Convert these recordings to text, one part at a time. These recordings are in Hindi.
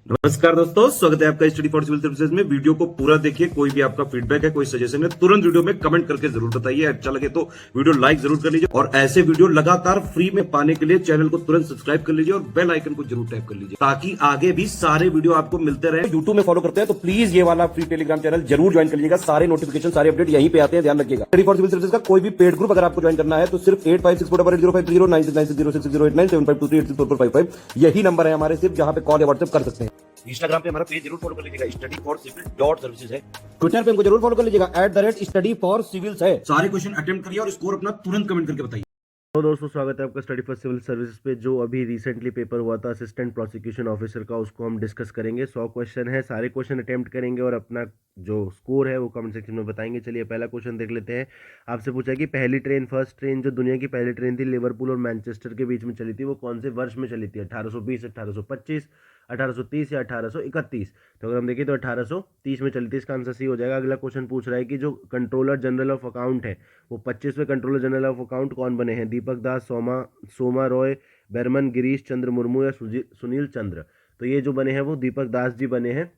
नमस्कार दोस्तों, स्वागत है आपका स्टडी फॉर सिविल सर्विसेज में। वीडियो को पूरा देखिए। कोई भी आपका फीडबैक है, कोई सजेशन है, तुरंत वीडियो में कमेंट करके जरूर बताइए। अच्छा लगे तो वीडियो लाइक जरूर कर लीजिए और ऐसे वीडियो लगातार फ्री में पाने के लिए चैनल को तुरंत सब्सक्राइब कर लीजिए और बेल आइकन को जरूर टैप कर लीजिए ताकि आगे भी सारे वीडियो आपको मिलते रहे। यूट्यूब में फॉलो करते हैं तो प्लीज ये वाला फ्री टेलीग्राम चैनल जरूर ज्वाइन कर लीजिएगा। सारे नोटिफिकेशन, सारे अपडेट यहीं पे आते हैं, ध्यान रखिएगा। स्टडी फॉर सिविल सर्विसेज का कोई भी पेड ग्रुप अगर आपको ज्वाइन करना है तो सिर्फ 856480560660897523864455 यही नंबर है हमारे, सिर्फ जहां पे कॉल या व्हाट्सएप कर सकते हैं। इंस्टाग्राम पे हमारा पेज जरूर फॉलो कर लीजिएगा, study for civil dot services है। ट्विटर पे हमको जरूर फॉलो कर लीजिएगा, @स्टडी फॉर सिविल्स है। सारे क्वेश्चन अटेम्प्ट करिए और स्कोर अपना तुरंत कमेंट करके बताइए। तो दोस्तों, स्वागत है आपका स्टडी फॉर सिविल सर्विसेज पे। जो अभी रिसेंटली पेपर हुआ था असिस्टेंट प्रोसिक्यूशन ऑफिसर का, उसको हम डिस्कस करेंगे। 100 क्वेश्चन है, सारे क्वेश्चन अटेम्प्ट करेंगे और अपना जो स्कोर है वो कमेंट सेक्शन में बताएंगे। चलिए पहला क्वेश्चन देख लेते हैं। आपसे पूछा कि पहली ट्रेन, फर्स्ट ट्रेन, जो दुनिया की पहली ट्रेन थी, लिवरपूल और मैनचेस्टर के बीच में चली थी, वो कौन से वर्ष में चली थी? 1820, 1825, 1830 या 1831? तो अगर हम देखें तो 1830 में चली थी, इसका आंसर सी हो जाएगा। अगला क्वेश्चन पूछ रहा है कि जो कंट्रोलर जनरल ऑफ अकाउंट है, वो 25वें कंट्रोलर जनरल ऑफ अकाउंट कौन बने हैं? दीपक दास, सोमा रॉय, बर्मन, गिरीश चंद्र मुर्मू या सुनील चंद्र? तो ये जो बने हैं वो दीपक दास जी बने हैं।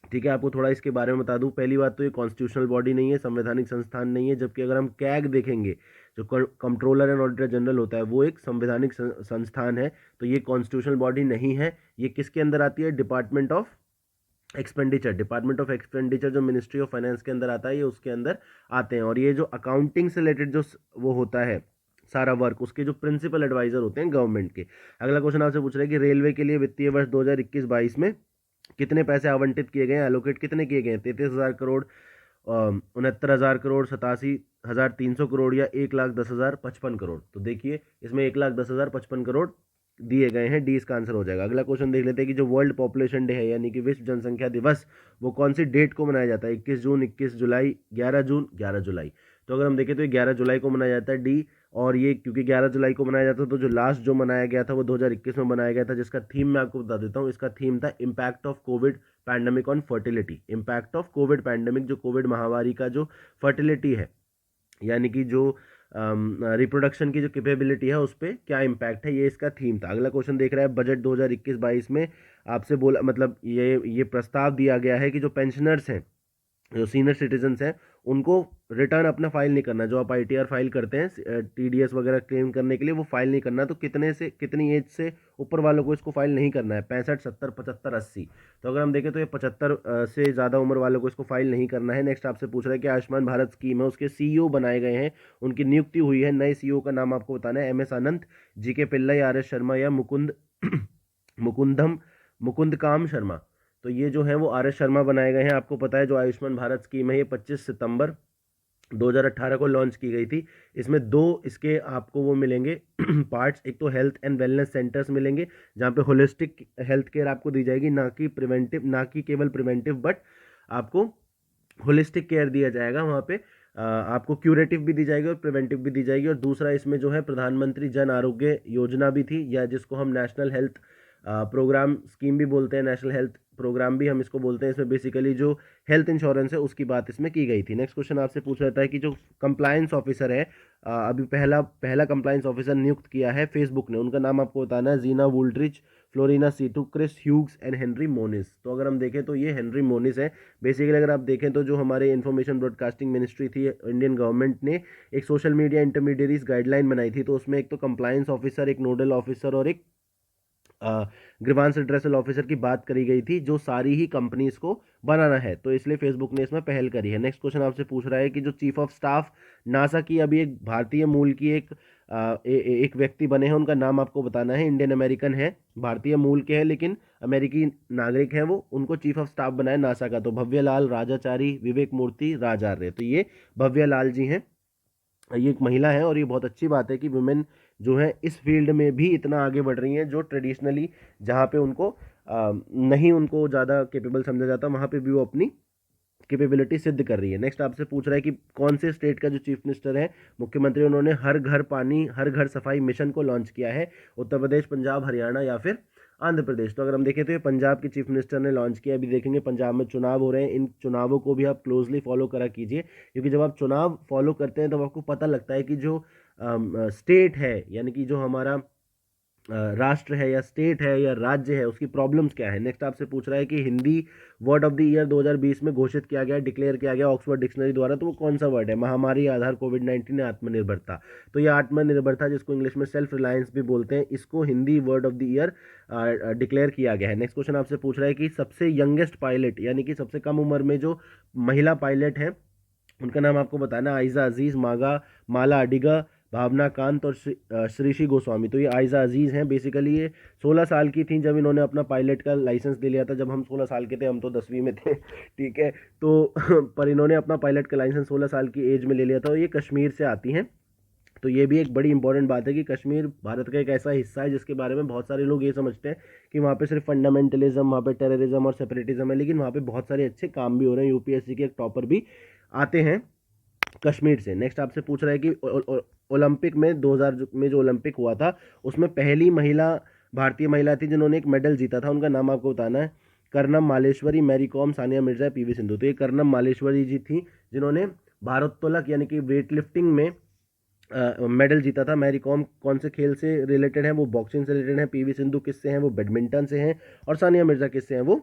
ठीक है, आपको थोड़ा इसके बारे में बता दूं। पहली बात तो ये कॉन्स्टिट्यूशनल बॉडी नहीं है, संवैधानिक संस्थान नहीं है, जबकि अगर हम कैग देखेंगे, जो कंट्रोलर एंड ऑडिटर जनरल होता है, वो एक संवैधानिक संस्थान है। तो ये कॉन्स्टिट्यूशनल बॉडी नहीं है। ये किसके अंदर आती है? Department of expenditure. Department of expenditure जो मिनिस्ट्री ऑफ फाइनेंस के अंदर आता है, ये उसके अंदर आते हैं। और ये जो अकाउंटिंग से रिलेटेड जो वो होता है सारा वर्क, उसके जो प्रिंसिपल एडवाइजर होते हैं गवर्नमेंट के। अगला क्वेश्चन आपसे पूछ रहा है कि रेलवे के लिए वित्तीय वर्ष 2021-22 में कितने पैसे आवंटित किए गए हैं? एलोकेट कितने किए गए हैं? 33,000 करोड़, 69,000 करोड़, 87,300 करोड़ या 1,10,055 करोड़? तो देखिए, इसमें 1,10,055 करोड़ दिए गए हैं। डी इसका आंसर हो जाएगा। अगला क्वेश्चन देख लेते हैं कि जो वर्ल्ड पॉपुलेशन डे है, यानी कि विश्व जनसंख्या दिवस, वो कौन सी डेट को मनाया जाता है? 21 जून, 21 जुलाई, 11 जून, 11 जुलाई? तो अगर हम देखें तो ये 11 जुलाई को मनाया जाता है, डी। और ये क्योंकि 11 जुलाई को मनाया जाता है, तो जो लास्ट जो मनाया गया था वो 2021 में मनाया गया था, जिसका थीम मैं आपको बता देता हूँ। इसका थीम था impact of Covid pandemic on fertility. Impact of Covid pandemic, जो कोविड महामारी का जो फर्टिलिटी है, यानी कि जो रिप्रोडक्शन की जो कैपेबिलिटी है, उस पर क्या इम्पैक्ट है, ये इसका थीम था। अगला क्वेश्चन देख रहा है, बजट 2021-22 में आपसे बोला, मतलब ये प्रस्ताव दिया गया है कि जो पेंशनर्स हैं, जो सीनियर सिटीजन्स हैं, उनको रिटर्न अपना फाइल नहीं करना। जो आप ITR फाइल करते हैं TDS वगैरह क्लेम करने के लिए, वो फाइल नहीं करना। तो कितनी एज से ऊपर वालों को इसको फाइल नहीं करना है? 65, 70, 75, 80? तो अगर हम देखें तो ये 75 से ज़्यादा उम्र वालों को इसको फाइल नहीं करना है। नेक्स्ट आपसे पूछ रहा है कि आयुष्मान भारत स्कीम है, उसके CEO बनाए गए हैं, उनकी नियुक्ति हुई है। नए CEO का नाम आपको बताना है। MS आनंद, GK पिल्लाई, RS शर्मा या मुकुंदम मुकुंद काम शर्मा? तो ये जो है वो RS शर्मा बनाए गए हैं। आपको पता है जो आयुष्मान भारत स्कीम है, ये 25 सितंबर 2018 को लॉन्च की गई थी। इसमें दो इसके आपको वो मिलेंगे पार्ट्स। एक तो हेल्थ एंड वेलनेस सेंटर्स मिलेंगे, जहाँ पे होलिस्टिक हेल्थ केयर आपको दी जाएगी, ना कि केवल प्रिवेंटिव, बट आपको होलिस्टिक केयर दिया जाएगा वहाँ पे। आपको क्यूरेटिव भी दी जाएगी और प्रिवेंटिव भी दी जाएगी। और दूसरा इसमें जो है प्रधानमंत्री जन आरोग्य योजना भी थी, या जिसको हम नेशनल हेल्थ प्रोग्राम स्कीम भी बोलते हैं, नेशनल हेल्थ प्रोग्राम भी हम इसको बोलते हैं। इसमें बेसिकली जो हेल्थ इंश्योरेंस है उसकी बात इसमें की गई थी। नेक्स्ट क्वेश्चन आपसे पूछ रहा है कि जो कंप्लायंस ऑफिसर है, अभी पहला कंप्लायंस ऑफिसर नियुक्त किया है फेसबुक ने, उनका नाम आपको बताना है। Gina Wuldrich, Florina Citu, Chris Hughes and Henry Monis? तो अगर हम देखें तो ये हेनरी मोनिस है। बेसिकली अगर आप देखें तो जो हमारे इन्फॉर्मेशन ब्रॉडकास्टिंग मिनिस्ट्री थी, इंडियन गवर्नमेंट ने एक सोशल मीडिया इंटरमीडियरीज गाइडलाइन बनाई थी। तो उसमें एक तो कंप्लायंस ऑफिसर, एक नोडल ऑफिसर और एक ग्रीवांस एड्रेसल ऑफिसर की बात करी गई थी, जो सारी ही कंपनीज को बनाना है। तो इसलिए फेसबुक ने इसमें पहल करी है। नेक्स्ट क्वेश्चन आपसे पूछ रहा है कि जो चीफ ऑफ स्टाफ नासा की, अभी एक भारतीय मूल की एक व्यक्ति बने हैं, उनका नाम आपको बताना है। इंडियन अमेरिकन है, भारतीय मूल के हैं लेकिन अमेरिकी नागरिक हैं वो, उनको चीफ ऑफ स्टाफ बनाया नासा का। तो भव्यलाल राजाचारी, विवेक मूर्ति, राजार्य? तो ये भव्यलाल जी हैं, ये एक महिला है। और ये बहुत अच्छी बात है कि वुमेन जो है इस फील्ड में भी इतना आगे बढ़ रही हैं, जो ट्रेडिशनली जहाँ पे उनको नहीं उनको ज़्यादा कैपेबल समझा जाता, वहाँ पे भी वो अपनी कैपेबिलिटी सिद्ध कर रही है। नेक्स्ट आपसे पूछ रहा है कि कौन से स्टेट का जो चीफ मिनिस्टर है, मुख्यमंत्री, उन्होंने हर घर पानी हर घर सफाई मिशन को लॉन्च किया है? उत्तर प्रदेश, पंजाब, हरियाणा या फिर आंध्र प्रदेश? तो अगर हम देखें तो ये पंजाब के चीफ मिनिस्टर ने लॉन्च किया। अभी देखेंगे पंजाब में चुनाव हो रहे हैं, इन चुनावों को भी आप क्लोजली फॉलो करा कीजिए, क्योंकि जब आप चुनाव फॉलो करते हैं तो आपको पता लगता है कि जो स्टेट है, यानी कि जो हमारा राष्ट्र है या स्टेट है या राज्य है, उसकी प्रॉब्लम्स क्या है। नेक्स्ट आपसे पूछ रहा है कि Hindi word of the year 2020 में घोषित किया गया, डिक्लेयर किया गया ऑक्सफोर्ड डिक्शनरी द्वारा, तो वो कौन सा वर्ड है। महामारी, आधार, कोविड-19 या आत्मनिर्भरता। तो ये आत्मनिर्भरता, जिसको इंग्लिश में सेल्फ रिलायंस भी बोलते हैं, इसको Hindi word of the year declare किया गया है। नेक्स्ट क्वेश्चन आपसे पूछ रहा है कि सबसे यंगेस्ट पायलट यानी कि सबसे कम उम्र में जो महिला पायलट है उनका नाम आपको बताना है। आयजा अजीज, माला अडिगा, भावना कांत और श्रीशी गोस्वामी। तो ये आयजा अजीज़ हैं। बेसिकली ये 16 साल की थी जब इन्होंने अपना पायलट का लाइसेंस ले लिया था। जब हम 16 साल के थे, हम तो 10वीं में थे, ठीक है। तो पर इन्होंने अपना पायलट का लाइसेंस 16 साल की एज में ले लिया था। और ये कश्मीर से आती हैं। तो ये भी एक बड़ी इंपॉर्टेंट बात है कि कश्मीर भारत का एक ऐसा हिस्सा है जिसके बारे में बहुत सारे लोग ये समझते हैं कि वहाँ पे सिर्फ फंडामेंटलिज्म, वहाँ पे टेररिज्म और सेपरेटिज्म है, लेकिन वहाँ पे बहुत सारे अच्छे काम भी हो रहे हैं। यूपीएससी के एक टॉपर भी आते हैं कश्मीर से। नेक्स्ट आपसे पूछ रहा है कि ओलंपिक में 2000 में जो ओलंपिक हुआ था उसमें पहली महिला, भारतीय महिला थी जिन्होंने एक मेडल जीता था, उनका नाम आपको बताना है। कर्नम मालेश्वरी, मैरी कॉम, सानिया मिर्जा, पीवी सिंधु। तो ये कर्नम मालेश्वरी जी थी जिन्होंने भारोत्तोलक यानी कि वेट लिफ्टिंग में मेडल जीता था। मैरी कॉम कौन से खेल से रिलेटेड है, वो बॉक्सिंग से रिलेटेड है। पीवी सिंधु किससे हैं, वो बैडमिंटन से हैं। और सानिया मिर्जा किससे हैं, वो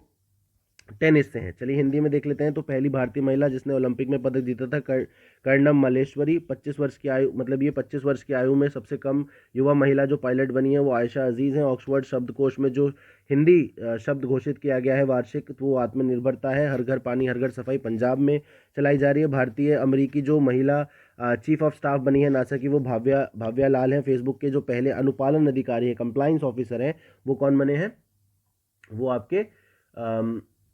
टेनिस से हैं। चलिए हिंदी में देख लेते हैं। तो पहली भारतीय महिला जिसने ओलंपिक में पदक जीता था कर्णम मल्लेश्वरी। 25 वर्ष की आयु, मतलब ये 25 वर्ष की आयु में सबसे कम युवा महिला जो पायलट बनी है वो आयशा अजीज़ हैं। ऑक्सफोर्ड शब्दकोश में जो हिंदी शब्द घोषित किया गया है वार्षिक, तो वो आत्मनिर्भरता है। हर घर पानी हर घर सफाई पंजाब में चलाई जा रही है। भारतीय अमेरिकी जो महिला चीफ ऑफ स्टाफ बनी है नासा की, वो भाव्या लाल हैं। फेसबुक के जो पहले अनुपालन अधिकारी हैं, कंप्लाइंस ऑफिसर हैं, वो कौन बने हैं, वो आपके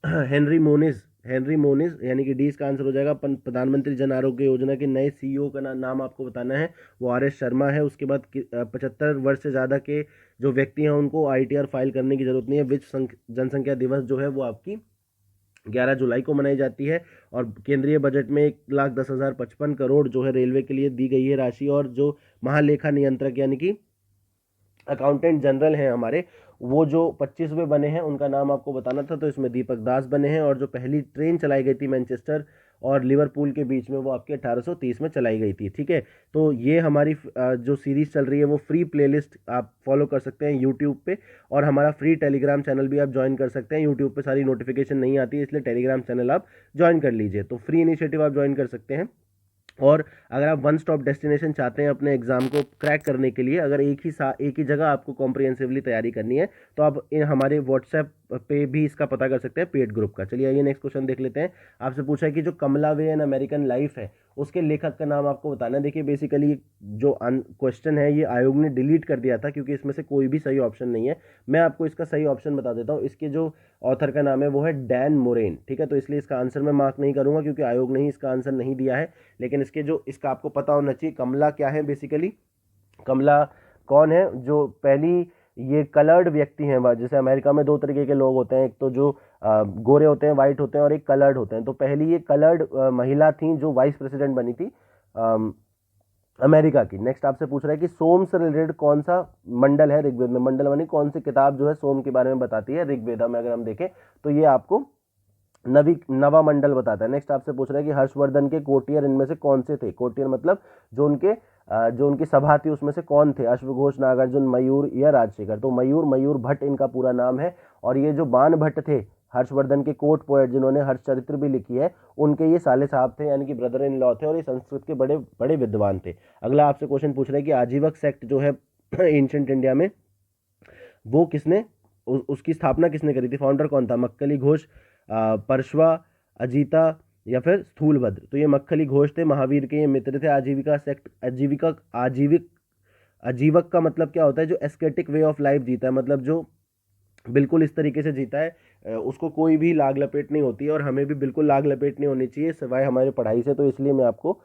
हेनरी मोनिज यानी कि डी इसका आंसर हो जाएगा। प्रधानमंत्री जन आरोग्य योजना के नए सीईओ का नाम आपको बताना है, वो आर.एस. शर्मा है। उसके बाद 75 वर्ष से ज़्यादा के जो व्यक्ति हैं उनको आईटीआर फाइल करने की जरूरत नहीं है। विश्व जनसंख्या दिवस जो है वो आपकी 11 जुलाई को मनाई जाती है। और केंद्रीय बजट में 1,10,055 करोड़ जो है रेलवे के लिए दी गई है राशि। और जो महालेखा नियंत्रक यानी कि अकाउंटेंट जनरल हैं हमारे, वो जो 25वें बने हैं उनका नाम आपको बताना था। तो इसमें दीपक दास बने हैं। और जो पहली ट्रेन चलाई गई थी मैनचेस्टर और लिवरपूल के बीच में, वो आपके 1830 में चलाई गई थी, ठीक है। तो ये हमारी जो सीरीज़ चल रही है वो फ्री प्लेलिस्ट आप फॉलो कर सकते हैं यूट्यूब पे। और हमारा फ्री टेलीग्राम चैनल भी आप ज्वाइन कर सकते हैं। यूट्यूब पे सारी नोटिफिकेशन नहीं आती है, इसलिए टेलीग्राम चैनल आप ज्वाइन कर लीजिए। तो फ्री इनिशिएटिव आप ज्वाइन कर सकते हैं। और अगर आप वन स्टॉप डेस्टिनेशन चाहते हैं अपने एग्जाम को क्रैक करने के लिए, अगर एक ही जगह आपको कॉम्प्रिहेंसिवली तैयारी करनी है, तो आप हमारे व्हाट्सएप पे भी इसका पता कर सकते हैं, पेड ग्रुप का। चलिए आइए नेक्स्ट क्वेश्चन देख लेते हैं। आपसे पूछा है कि जो कमला वे एन अमेरिकन लाइफ है उसके लेखक का नाम आपको बताना है। देखिए बेसिकली जो क्वेश्चन है ये आयोग ने डिलीट कर दिया था क्योंकि इसमें से कोई भी सही ऑप्शन नहीं है। मैं आपको इसका सही ऑप्शन बता देता हूँ। इसके जो ऑथर का नाम है वो है डैन मोरेन, ठीक है। तो इसलिए इसका आंसर मैं मार्क नहीं करूंगा क्योंकि आयोग ने ही इसका आंसर नहीं दिया है। लेकिन इसका आपको पता होना चाहिए कमला क्या है। बेसिकली कमला कौन है, जो पहली ये कलर्ड व्यक्ति हैं। जैसे अमेरिका में दो तरीके के लोग होते हैं, एक तो जो गोरे होते हैं, वाइट होते हैं, और एक कलर्ड होते हैं। तो पहली ये कलर्ड महिला थी जो वाइस प्रेसिडेंट बनी थी अमेरिका की। नेक्स्ट आपसे पूछ रहा है कि सोम से रिलेटेड कौन सा मंडल है ऋग्वेद में। मंडल मानी कौन सी किताब जो है सोम के बारे में बताती है ऋग्वेदा में। अगर हम देखें तो ये आपको नवा मंडल बताता है। नेक्स्ट आपसे पूछ रहा है कि हर्षवर्धन के कोटियर इनमें से कौन से थे। कोटियर मतलब जो उनकी सभा थी उसमें से कौन थे, अश्वघोष, नागार्जुन, मयूर या राजशेखर। तो मयूर भट्ट इनका पूरा नाम है। और ये जो बाण भट्ट थे हर्षवर्धन के कोर्ट पोएट जिन्होंने हर्षचरित्र भी लिखी है, उनके ये साले साहब थे यानी कि ब्रदर इन लॉ थे। और ये संस्कृत के बड़े बड़े विद्वान थे। अगला आपसे क्वेश्चन पूछ रहा है कि आजीवक सेक्ट जो है एंशिएंट इंडिया में, वो किसने उसकी स्थापना किसने करी थी, फाउंडर कौन था। मक्कली घोष, परशवा, अजीता या फिर स्थूलभद्र। तो ये मक्खली घोष थे, महावीर के ये मित्र थे। आजीविका सेक्ट, आजीवक का मतलब क्या होता है, जो एस्केटिक वे ऑफ लाइफ जीता है, मतलब जो बिल्कुल इस तरीके से जीता है उसको कोई भी लाग लपेट नहीं होती है। और हमें भी बिल्कुल लाग लपेट नहीं होनी चाहिए सिवाय हमारे पढ़ाई से। तो इसलिए मैं आपको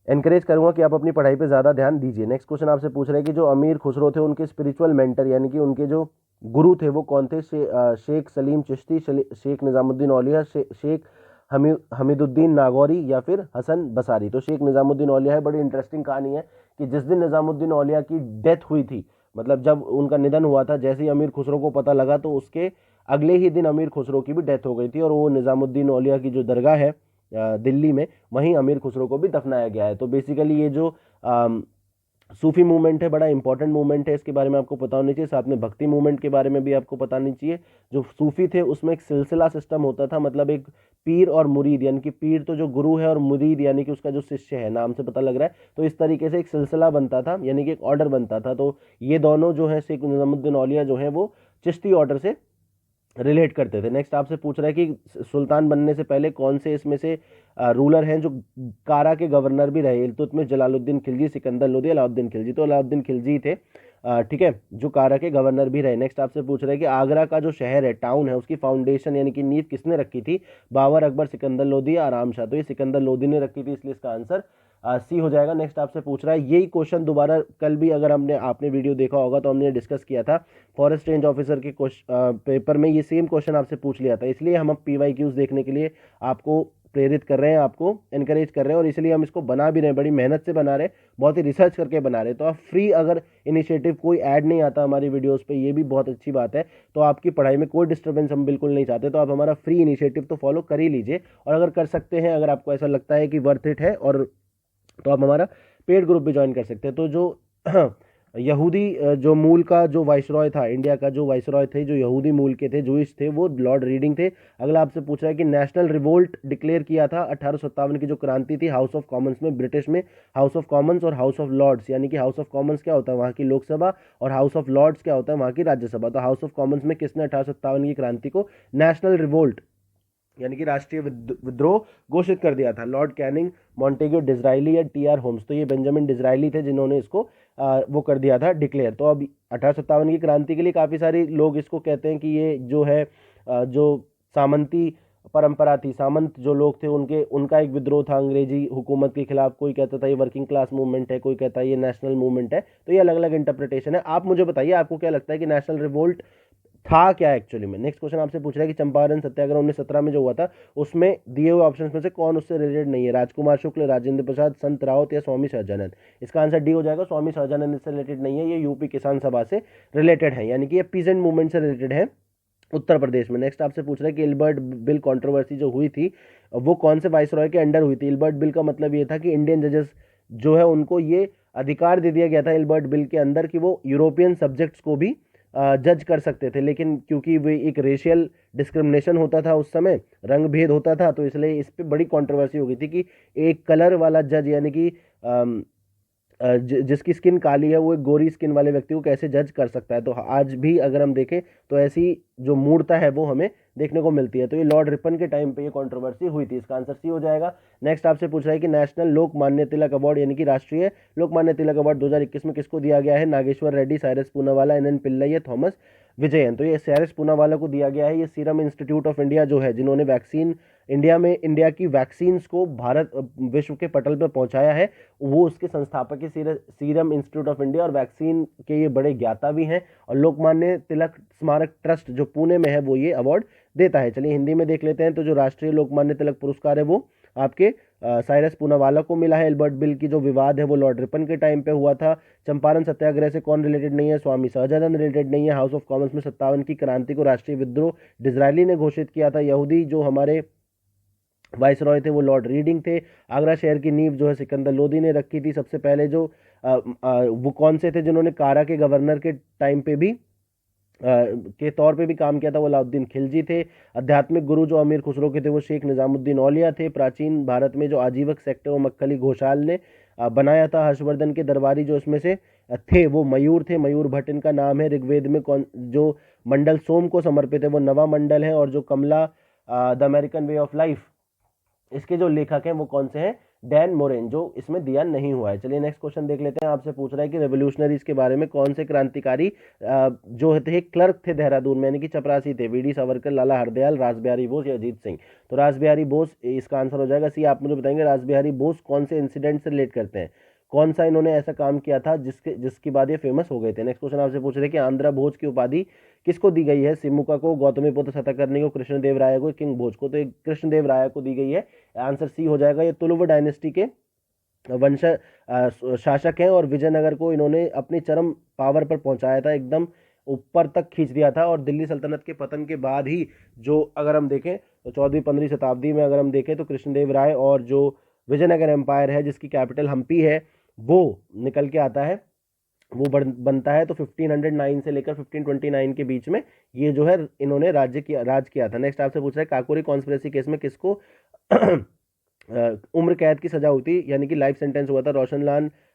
एनकरेज करूंगा कि आप अपनी पढ़ाई पे ज़्यादा ध्यान दीजिए। नेक्स्ट क्वेश्चन आपसे पूछ रहे हैं कि जो अमीर खुसरो थे उनके स्पिरिचुअल मेंटर यानी कि उनके जो गुरु थे वो कौन थे। शेख सलीम चिश्ती, शेख निज़ामुद्दीन औलिया, शेख हमीदुद्दीन नागौरी या फिर हसन बसारी। तो शेख निज़ामुद्दीन औलिया है। बड़ी इंटरेस्टिंग कहानी है कि जिस दिन निज़ामुद्दीन औलिया की डेथ हुई थी, मतलब जब उनका निधन हुआ था, जैसे ही अमीर खुसरो को पता लगा तो उसके अगले ही दिन अमीर खुसरो की भी डेथ हो गई थी। और वो निज़ामुद्दीन औलिया की जो दरगाह है दिल्ली में, वहीं अमीर खुसरो को भी दफनाया गया है। तो बेसिकली ये जो सूफी मूवमेंट है, बड़ा इंपॉर्टेंट मूवमेंट है, इसके बारे में आपको पता होना चाहिए। साथ में भक्ति मूवमेंट के बारे में भी आपको पता होना चाहिए। जो सूफी थे उसमें एक सिलसिला सिस्टम होता था, मतलब एक पीर और मुरीद, यानी कि पीर तो जो गुरु है और मुरीद यानी कि उसका जो शिष्य है, नाम से पता लग रहा है। तो इस तरीके से एक सिलसिला बनता था, यानी कि एक ऑर्डर बनता था। तो ये दोनों जो है शेख निजामुद्दीन औलिया जो है वो चिश्ती ऑर्डर से रिलेट करते थे। नेक्स्ट आपसे पूछ रहा है कि सुल्तान बनने से पहले कौन से इसमें से रूलर हैं जो कारा के गवर्नर भी रहे। इल्तुतमिश, जलालुद्दीन खिलजी, सिकंदर लोदी, अलाउद्दीन खिलजी। तो अलाउद्दीन खिलजी थे, ठीक है, जो कारा के गवर्नर भी रहे। नेक्स्ट आपसे पूछ रहा है कि आगरा का जो शहर है, टाउन है, उसकी फाउंडेशन यानी कि नींव किसने रखी थी? बाबर, अकबर, सिकंदर लोदी या आराम शाह? तो ये सिकंदर लोदी ने रखी थी, इसलिए इसका आंसर सी हो जाएगा। नेक्स्ट आपसे पूछ रहा है, यही क्वेश्चन दोबारा कल भी अगर आपने वीडियो देखा होगा तो हमने डिस्कस किया था, फॉरेस्ट रेंज ऑफिसर के पेपर में ये सेम क्वेश्चन आपसे पूछ लिया था। इसलिए हम अब PYQs देखने के लिए आपको प्रेरित कर रहे हैं, आपको एनकरेज कर रहे हैं, और इसलिए हम इसको बना भी रहे हैं, बड़ी मेहनत से बना रहे हैं, बहुत ही रिसर्च करके बना रहे हैं। तो आप फ्री, अगर इनिशिएटिव कोई ऐड नहीं आता हमारी वीडियोस पे, ये भी बहुत अच्छी बात है। तो आपकी पढ़ाई में कोई डिस्टर्बेंस हम बिल्कुल नहीं चाहते, तो आप हमारा फ्री इनिशिएटिव तो फॉलो कर ही लीजिए। और अगर कर सकते हैं, अगर आपको ऐसा लगता है कि वर्थ इट है, और तो आप हमारा पेड ग्रुप भी ज्वाइन कर सकते हैं। तो जो यहूदी जो मूल का जो वाइसरॉय था, इंडिया का जो वाइसरॉय थे, जो यहूदी मूल के थे, जूइश थे, वो लॉर्ड रीडिंग थे। अगला आपसे पूछ रहा है कि नेशनल रिवोल्ट डिक्लेयर किया था 1857 की जो क्रांति थी हाउस ऑफ कॉमन्स में, ब्रिटिश में हाउस ऑफ कॉमन्स और हाउस ऑफ लॉर्ड्स, यानी कि हाउस ऑफ कॉमन्स क्या होता है? वहाँ की लोकसभा, और हाउस ऑफ लॉर्ड्स क्या होता है? वहाँ की राज्यसभा। तो हाउस ऑफ कॉमन्स में किसने 1857 की क्रांति को नेशनल रिवोल्ट यानी कि राष्ट्रीय विद्रोह घोषित कर दिया था? लॉर्ड कैनिंग, मॉन्टेग्यू, डिज़राइली या TR होम्स? तो ये बेंजामिन डिज़राइली थे जिन्होंने इसको वो कर दिया था डिक्लेयर। तो अब 1857 की क्रांति के लिए काफ़ी सारे लोग इसको कहते हैं कि ये जो है जो सामंती परंपरा थी, सामंत जो लोग थे उनका एक विद्रोह था अंग्रेजी हुकूमत के खिलाफ। कोई कहता था ये वर्किंग क्लास मूवमेंट है, कोई कहता है ये नेशनल मूवमेंट है। तो ये अलग अलग इंटरप्रिटेशन है। आप मुझे बताइए, आपको क्या लगता है कि नेशनल रिवोल्ट था क्या एक्चुअली में? नेक्स्ट क्वेश्चन आपसे पूछ रहा है कि चंपारण सत्याग्रह 1917 में जो हुआ था, उसमें दिए हुए ऑप्शन में से कौन उससे रिलेटेड नहीं है? राजकुमार शुक्ल, राजेंद्र प्रसाद, संत राउत या स्वामी सहजानंद? इसका आंसर डी हो जाएगा, स्वामी सहजानंद इससे रिलेटेड नहीं है, ये यूपी किसान सभा से रिलेटेड है, यानी कि ये पीजेंट मूवमेंट से रिलेटेड है उत्तर प्रदेश में। नेक्स्ट आपसे पूछ रहा है कि इल्बर्ट बिल कंट्रोवर्सी जो हुई थी वो कौन से वाइसरॉय के अंडर हुई थी? इल्बर्ट बिल का मतलब ये था कि इंडियन जजेस जो है उनको ये अधिकार दे दिया गया था इल्बर्ट बिल के अंदर कि वो यूरोपियन सब्जेक्ट्स को भी जज कर सकते थे। लेकिन क्योंकि वे एक रेशियल डिस्क्रिमिनेशन होता था उस समय, रंग भेद होता था, तो इसलिए इस पर बड़ी कंट्रोवर्सी हो गई थी कि एक कलर वाला जज, यानी कि जिसकी स्किन काली है, वो एक गोरी स्किन वाले व्यक्ति को कैसे जज कर सकता है? तो आज भी अगर हम देखें तो ऐसी जो मूर्ता है वो हमें देखने को मिलती है। तो ये लॉर्ड रिपन के टाइम पे ये कंट्रोवर्सी हुई थी, इसका आंसर सी हो जाएगा। नेक्स्ट आपसे पूछ रहा है कि नेशनल लोकमान्य तिलक अवार्ड यानी कि राष्ट्रीय लोकमान्य तिलक अवार्ड 2021 में किसको दिया गया है? नागेश्वर रेड्डी, साइरस पूनावाला, NN पिल्लई या थॉमस विजयन? तो ये साइरस पूनावाला को दिया गया है। ये सीरम इंस्टीट्यूट ऑफ इंडिया जो है, जिन्होंने वैक्सीन इंडिया की वैक्सीन्स को भारत विश्व के पटल पर पहुंचाया है, वो उसके संस्थापक है, सीरम इंस्टीट्यूट ऑफ इंडिया, और वैक्सीन के ये बड़े ज्ञाता भी हैं। और लोकमान्य तिलक स्मारक ट्रस्ट जो पुणे में है वो ये अवार्ड देता है। चलिए हिंदी में देख लेते हैं। तो जो राष्ट्रीय लोकमान्य तिलक पुरस्कार है वो आपके साइरस पूनावाला को मिला है। एल्बर्ट बिल की जो विवाद है वो लॉर्ड रिपन के टाइम पे हुआ था। चंपारण सत्याग्रह से कौन रिलेटेड नहीं है? स्वामी सहजानंद रिलेटेड नहीं है। हाउस ऑफ कॉमन्स में 57 की क्रांति को राष्ट्रीय विद्रोह डिज़राइली ने घोषित किया था। यहूदी जो हमारे वाइसरॉय थे वो लॉर्ड रीडिंग थे। आगरा शहर की नींव जो है सिकंदर लोदी ने रखी थी। सबसे पहले जो वो कौन से थे जिन्होंने कारा के गवर्नर के टाइम पे भी के तौर पे भी काम किया था? वो अलाउद्दीन खिलजी थे। आध्यात्मिक गुरु जो अमीर खुसरो के थे वो शेख निजामुद्दीन औलिया थे। प्राचीन भारत में जो आजीवक सेक्टर वो मक्खली घोषाल ने बनाया था। हर्षवर्धन के दरबारी जो इसमें से थे वो मयूर थे, मयूर भट्ट इनका नाम है। ऋग्वेद में कौन जो मंडल सोम को समर्पित है वो नवा मंडल है। और जो Kamala the American way of life, इसके जो लेखक हैं वो कौन से हैं? डैन मोरेन, जो इसमें दिया नहीं हुआ है। चलिए नेक्स्ट क्वेश्चन देख लेते हैं। आपसे पूछ रहा है कि रेवोल्यूशनरीज के बारे में कौन से क्रांतिकारी जो थे क्लर्क थे देहरादून में, यानी कि चपरासी थे? VD सावरकर, लाला हरदयाल, रासबिहारी बोस या अजीत सिंह? तो रासबिहारी बोस इसका आंसर हो जाएगा सी। आप मुझे बताएंगे रासबिहारी बोस कौन से इंसिडेंट से रिलेट करते हैं, कौन सा इन्होंने ऐसा काम किया था जिसकी बाद ये फेमस हो गए थे? नेक्स्ट क्वेश्चन आपसे पूछ रहे हैं कि आंध्र भोज की उपाधि किसको दी गई है? सिमुका को, गौतमीपुत्र सतकर्णी को, कृष्णदेव राय को, किंग भोज को? तो एक कृष्णदेव राय को दी गई है, आंसर सी हो जाएगा। ये तुलुव डायनेस्टी के वंश शासक हैं और विजयनगर को इन्होंने अपनी चरम पावर पर पहुंचाया था, एकदम ऊपर तक खींच दिया था। और दिल्ली सल्तनत के पतन के बाद ही जो अगर हम देखें तो 14वीं-15वीं शताब्दी में अगर हम देखें तो कृष्णदेव राय और जो विजयनगर एम्पायर है जिसकी कैपिटल हम्पी है वो निकल के आता है, वो बनता है। तो 1509 से लेकर 1529 के बीच में ये जो है इन्होंने राज किया था। नेक्स्ट आपसे पूछ रहा है काकोरी कॉन्स्पिरेसी केस में किसको उम्र कैद की सजा हुई थी, यानी कि लाइफ सेंटेंस हुआ था?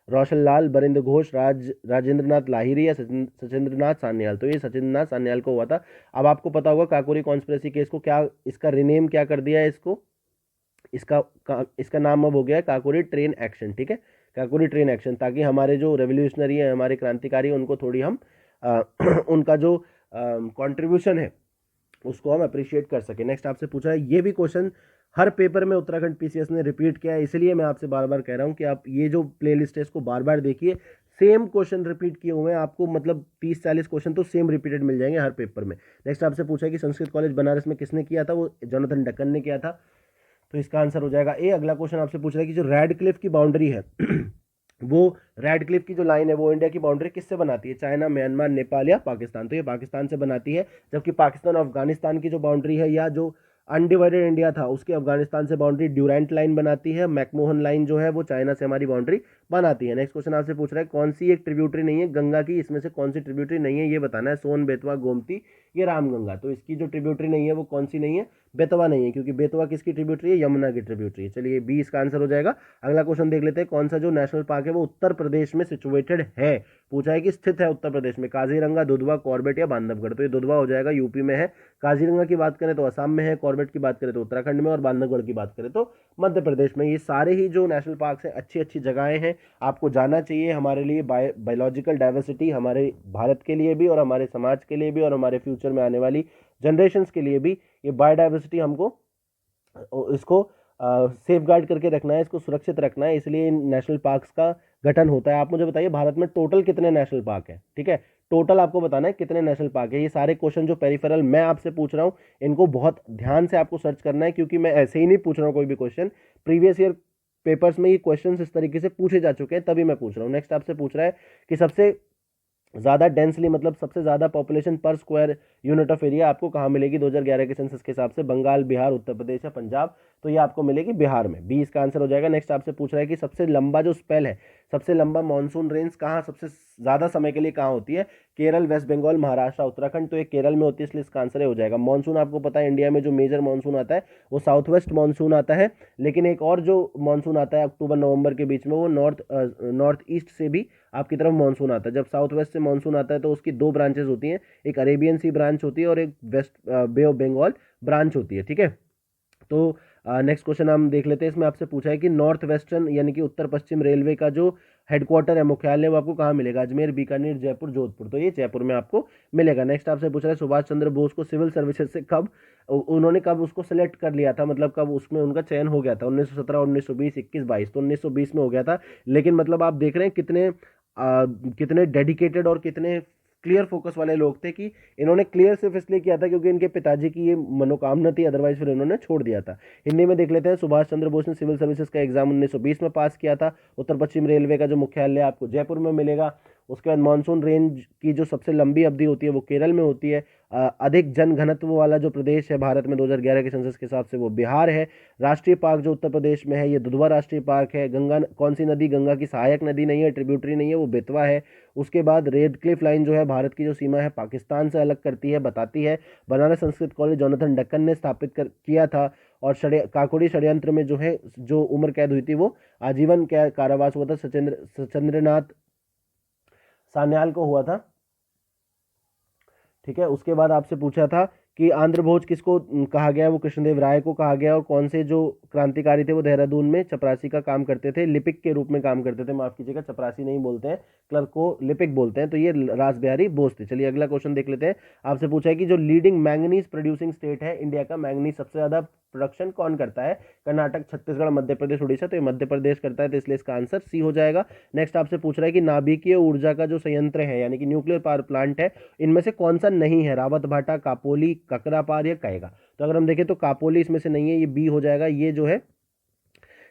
रोशनलाल बरिंद घोष, राजेंद्रनाथ लाहिरी या सचिंद्रनाथ सान्याल? तो ये सचिंद्रनाथ सान्याल को हुआ था। अब आपको पता होगा काकोरी कॉन्स्पिरेसी केस को क्या, इसका रिनेम क्या कर दिया है इसको, इसका नाम अब हो गया है काकोरी ट्रेन एक्शन। ठीक है, काकोरी ट्रेन एक्शन, ताकि हमारे जो रेवोल्यूशनरी है, हमारे क्रांतिकारी, उनको थोड़ी हम उनका जो कंट्रीब्यूशन है उसको हम अप्रिशिएट कर सके। नेक्स्ट आपसे पूछा है, ये भी क्वेश्चन हर पेपर में उत्तराखंड पीसीएस ने रिपीट किया है, इसलिए मैं आपसे बार बार कह रहा हूं कि आप ये जो प्लेलिस्ट है इसको बार बार देखिए। सेम क्वेश्चन रिपीट किए हुए हैं आपको, मतलब 30-40 क्वेश्चन तो सेम रिपीटेड मिल जाएंगे हर पेपर में। नेक्स्ट आपसे पूछा है कि संस्कृत कॉलेज बनारस में किसने किया था? वो जोनाथन डक्कन ने किया था। तो इसका आंसर हो जाएगा ए। अगला क्वेश्चन आपसे पूछ रहा है कि जो रेड क्लिफ की बाउंड्री है वो रेड क्लिफ की जो लाइन है वो इंडिया की बाउंड्री किससे बनाती है? चाइना, म्यांमार, नेपाल या पाकिस्तान? तो ये पाकिस्तान से बनाती है। जबकि पाकिस्तान और अफगानिस्तान की जो बाउंड्री है, या जो अनडिवाइडेड इंडिया था उसके अफगानिस्तान से बाउंड्री ड्यूरेंट लाइन बनाती है। मैकमोहन लाइन जो है वो चाइना से हमारी बाउंड्री बनाती है। नेक्स्ट क्वेश्चन आपसे पूछ रहा है कौन सी एक ट्रिब्यूटरी नहीं है गंगा की, इसमें से कौन सी ट्रिब्यूटरी नहीं है ये बताना है? सोन, बेतवा, गोमती, ये रामगंगा? तो इसकी जो ट्रिब्यूटरी नहीं है वो कौन सी नहीं है? बेतवा नहीं है, क्योंकि बेतवा किसकी ट्रिब्यूटरी है? यमुना की ट्रिब्यूटरी है। चलिए बी इसका आंसर हो जाएगा। अगला क्वेश्चन देख लेते हैं, कौन सा जो नेशनल पार्क है वो उत्तर प्रदेश में सिचुएटेड है? पूछा है कि स्थित है उत्तर प्रदेश में। काजीरंगा, दुधवा, कॉर्बेट या बांधवगढ़? तो ये दुधवा हो जाएगा, यूपी में है। काजीरंगा की बात करें तो असम में है, कॉर्बेट की बात करें तो उत्तराखंड में, और बांधवगढ़ की बात करें तो मध्य प्रदेश में। ये सारे ही जो नेशनल पार्क हैं अच्छी अच्छी जगहें हैं, आपको जाना चाहिए। हमारे लिए बायोलॉजिकल डाइवर्सिटी, हमारे भारत के लिए भी और हमारे समाज के लिए भी और हमारे फ्यूचर में आने वाली जनरेशंस के लिए भी ये बायोडाइवर्सिटी हमको इसको सेफ गार्ड करके रखना है, इसको सुरक्षित रखना है। इसलिए नेशनल पार्क्स का गठन होता है। आप मुझे बताइए भारत में टोटल कितने नेशनल पार्क है? ठीक है, टोटल आपको बताना है कितने नेशनल पार्क है। ये सारे क्वेश्चन जो पेरिफेरल मैं आपसे पूछ रहा हूँ इनको बहुत ध्यान से आपको सर्च करना है, क्योंकि मैं ऐसे ही नहीं पूछ रहा हूँ कोई भी क्वेश्चन। प्रीवियस ईयर पेपर्स में ये क्वेश्चन इस तरीके से पूछे जा चुके हैं, तभी मैं पूछ रहा हूँ। नेक्स्ट आपसे पूछ रहा है कि सबसे ज़्यादा डेंसली, मतलब सबसे ज़्यादा पॉपुलेशन पर स्क्वायर यूनिट ऑफ एरिया आपको कहाँ मिलेगी 2011 के सेंसस के हिसाब से? बंगाल, बिहार, उत्तर प्रदेश या पंजाब? तो ये आपको मिलेगी बिहार में। बी इसका आंसर हो जाएगा। नेक्स्ट आपसे पूछ रहा है कि सबसे लंबा जो स्पेल है, सबसे लंबा मानसून रेंज कहाँ सबसे ज़्यादा समय के लिए कहाँ होती है? केरल, वेस्ट बंगाल, महाराष्ट्र, उत्तराखंड? तो ये केरल में होती है, इसलिए इसका आंसर हो जाएगा। मानसून आपको पता है इंडिया में जो मेजर मानसून आता है वो साउथ वेस्ट मानसून आता है, लेकिन एक और जो मानसून आता है अक्टूबर नवंबर के बीच में वो नॉर्थ ईस्ट से भी आपकी तरफ मानसून आता है। जब साउथ वेस्ट से मानसून आता है तो उसकी दो ब्रांचेस होती हैं, एक अरेबियन सी ब्रांच होती है और एक west bay of Bengal branch होती है। ठीक है, तो नेक्स्ट क्वेश्चन हम देख लेते हैं। इसमें आपसे पूछा है कि नॉर्थ वेस्टर्न यानी कि उत्तर पश्चिम रेलवे का जो हेडक्वार्टर है, मुख्यालय, वो आपको कहाँ मिलेगा? अजमेर, बीकानेर, जयपुर, जोधपुर? तो ये जयपुर में आपको मिलेगा। नेक्स्ट आपसे पूछ रहा है सुभाष चंद्र बोस को सिविल सर्विसेज से उन्होंने कब उसको सिलेक्ट कर लिया था, मतलब कब उसमें उनका चयन हो गया था? 1917, 1920, 21, 22? तो 1920 में हो गया था। लेकिन मतलब आप देख रहे हैं कितने डेडिकेटेड और कितने क्लियर फोकस वाले लोग थे कि इन्होंने क्लियर सिर्फ इसलिए किया था क्योंकि इनके पिताजी की ये मनोकामना थी, अदरवाइज फिर इन्होंने छोड़ दिया था। हिंदी में देख लेते हैं, सुभाष चंद्र बोस ने सिविल सर्विसेज का एग्जाम 1920 में पास किया था। उत्तर पश्चिम रेलवे का जो मुख्यालय आपको जयपुर में मिलेगा। उसके बाद मानसून रेंज की जो सबसे लंबी अवधि होती है वो केरल में होती है। अधिक जन घनत्व वाला जो प्रदेश है भारत में 2011 के सेंसस के हिसाब से वो बिहार है। राष्ट्रीय पार्क जो उत्तर प्रदेश में है ये दुधवा राष्ट्रीय पार्क है। गंगा कौन सी नदी गंगा की सहायक नदी नहीं है, ट्रिब्यूटरी नहीं है, वो बेतवा है। उसके बाद रेड क्लिफ लाइन जो है भारत की जो सीमा है पाकिस्तान से अलग करती है, बताती है। बनारस संस्कृत कॉलेज जोनाथन डक्कन ने स्थापित किया था। और काकोरी षड्यंत्र में जो है जो उम्र कैद हुई थी वो आजीवन कारावास हुआ था, सचिंद्रनाथ सान्याल को हुआ था। ठीक है, उसके बाद आपसे पूछा था कि आंध्र भोज किसको कहा गया? वो कृष्णदेव राय को कहा गया। और कौन से जो क्रांतिकारी थे वो देहरादून में चपरासी का काम करते थे, लिपिक के रूप में काम करते थे। माफ कीजिएगा, चपरासी नहीं बोलते हैं, क्लर्क को लिपिक बोलते हैं। तो ये रास बिहारी बोस थे। चलिए अगला क्वेश्चन देख लेते हैं। आपसे पूछा है कि जो लीडिंग मैंगनीज प्रोड्यूसिंग स्टेट है इंडिया का, मैंगनीज सबसे ज्यादा प्रोडक्शन कौन करता है? कर्नाटक, छत्तीसगढ़, मध्य प्रदेश, उड़ीसा? तो ये मध्य प्रदेश करता है, तो इसलिए इसका आंसर सी हो जाएगा। नेक्स्ट आपसे पूछ रहा है कि नाभिकीय ऊर्जा का जो संयंत्र है यानी कि न्यूक्लियर पावर प्लांट है, इनमें से कौन सा नहीं है? रावत भाटा, कापोली, ककरापार या कहेगा? तो अगर हम देखें तो कापोली इसमें से नहीं है, ये बी हो जाएगा। ये जो है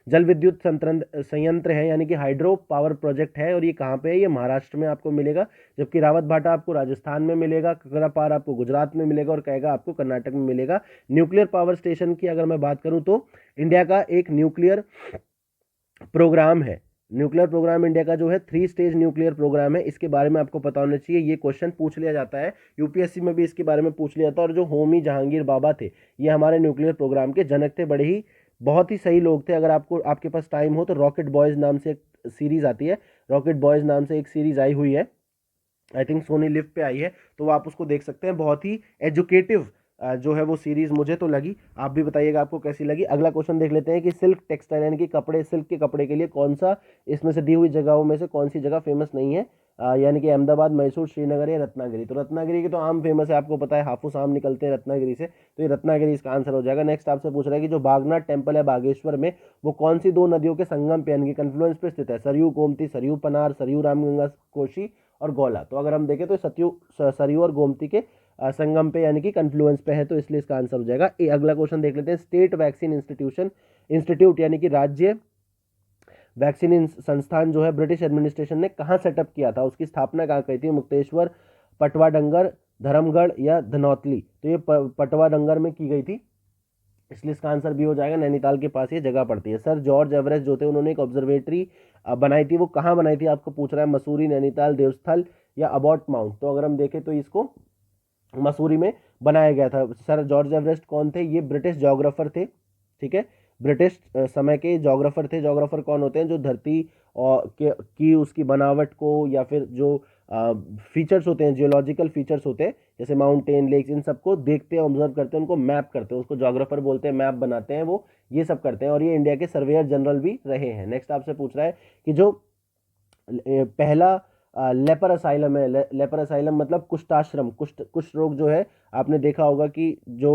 जल विद्युत संयंत्र है यानी कि हाइड्रो पावर प्रोजेक्ट है, और ये कहाँ पे है? ये महाराष्ट्र में आपको मिलेगा। जबकि रावत भाटा आपको राजस्थान में मिलेगा, ककरापार आपको गुजरात में मिलेगा, और कहेगा आपको कर्नाटक में मिलेगा। न्यूक्लियर पावर स्टेशन की अगर मैं बात करूं तो इंडिया का एक न्यूक्लियर प्रोग्राम है न्यूक्लियर प्रोग्राम इंडिया का जो है 3 स्टेज न्यूक्लियर प्रोग्राम है, इसके बारे में आपको पता होना चाहिए। ये क्वेश्चन पूछ लिया जाता है, यूपीएससी में भी इसके बारे में पूछ लिया जाता है। और जो होमी जहांगीर बाबा थे, ये हमारे न्यूक्लियर प्रोग्राम के जनक थे, बड़े ही बहुत ही सही लोग थे। अगर आपको आपके पास टाइम हो तो रॉकेट बॉयज़ नाम से एक सीरीज़ आती है, रॉकेट बॉयज़ नाम से एक सीरीज़ आई हुई है, आई थिंक सोनी लिव पे आई है, तो वो आप उसको देख सकते हैं। बहुत ही एजुकेटिव जो है वो सीरीज मुझे तो लगी, आप भी बताइएगा आपको कैसी लगी। अगला क्वेश्चन देख लेते हैं कि सिल्क टेक्सटाइल यानी कि कपड़े, सिल्क के कपड़े के लिए कौन सा इसमें से दी हुई जगहों में से कौन सी जगह फेमस नहीं है, यानी कि अहमदाबाद, मैसूर, श्रीनगर या रत्नागिरी। तो रत्नागिरी की तो आम फेमस है, आपको पता है हाफूस आम निकलते हैं रत्नागिरी से, तो ये रत्नागिरी इसका आंसर हो जाएगा। नेक्स्ट आपसे पूछ रहा है कि जो बागनाथ टेम्पल है बागेश्वर में, वो कौन सी 2 नदियों के संगम पे यानी कि कन्फ्लुएंस पे स्थित है, सरयू गोमती, सरयू पनार, सरयू रामगंगा कोशी और गौला। तो अगर हम देखें तो सरयू और गोमती के संगम पे यानी कि कन्फ्लुएंस पे है, तो इसलिए इसका आंसर हो जाएगा ए। अगला क्वेश्चन देख लेते हैं, स्टेट वैक्सीन इंस्टीट्यूट यानी कि राज्य वैक्सीन संस्थान जो है ब्रिटिश एडमिनिस्ट्रेशन ने कहाँ सेटअप किया था, उसकी स्थापना कहाँ की थी, मुक्तेश्वर, पटवा डंगर, धर्मगढ़ या धनौतली। तो ये पटवा डंगर में की गई थी, इसलिए इसका आंसर भी हो जाएगा, नैनीताल के पास ये जगह पड़ती है। सर जॉर्ज एवरेस्ट जो थे, उन्होंने एक ऑब्जर्वेटरी बनाई थी, वो कहाँ बनाई थी आपको पूछ रहा है, मसूरी, नैनीताल, देवस्थल या अबॉट माउंट। तो अगर हम देखें तो इसको मसूरी में बनाया गया था। सर जॉर्ज एवरेस्ट कौन थे, ये ब्रिटिश जोग्राफर थे, ठीक है, ब्रिटिश समय के जोग्राफर थे। जोग्राफर कौन होते हैं, जो धरती और की उसकी बनावट को या फिर जो फीचर्स होते हैं, जियोलॉजिकल फीचर्स होते हैं, जैसे माउंटेन, लेक्स, इन सबको देखते हैं, ऑब्जर्व करते हैं, उनको मैप करते हैं, उसको जोग्राफर बोलते हैं, मैप बनाते हैं वो, ये सब करते हैं। और ये इंडिया के सर्वेयर जनरल भी रहे हैं। नेक्स्ट आपसे पूछ रहा है कि जो पहला लेपर असाइलम है, लेपर असाइलम मतलब कुष्ठाश्रम, कुष्ठ रोग जो है, आपने देखा होगा कि जो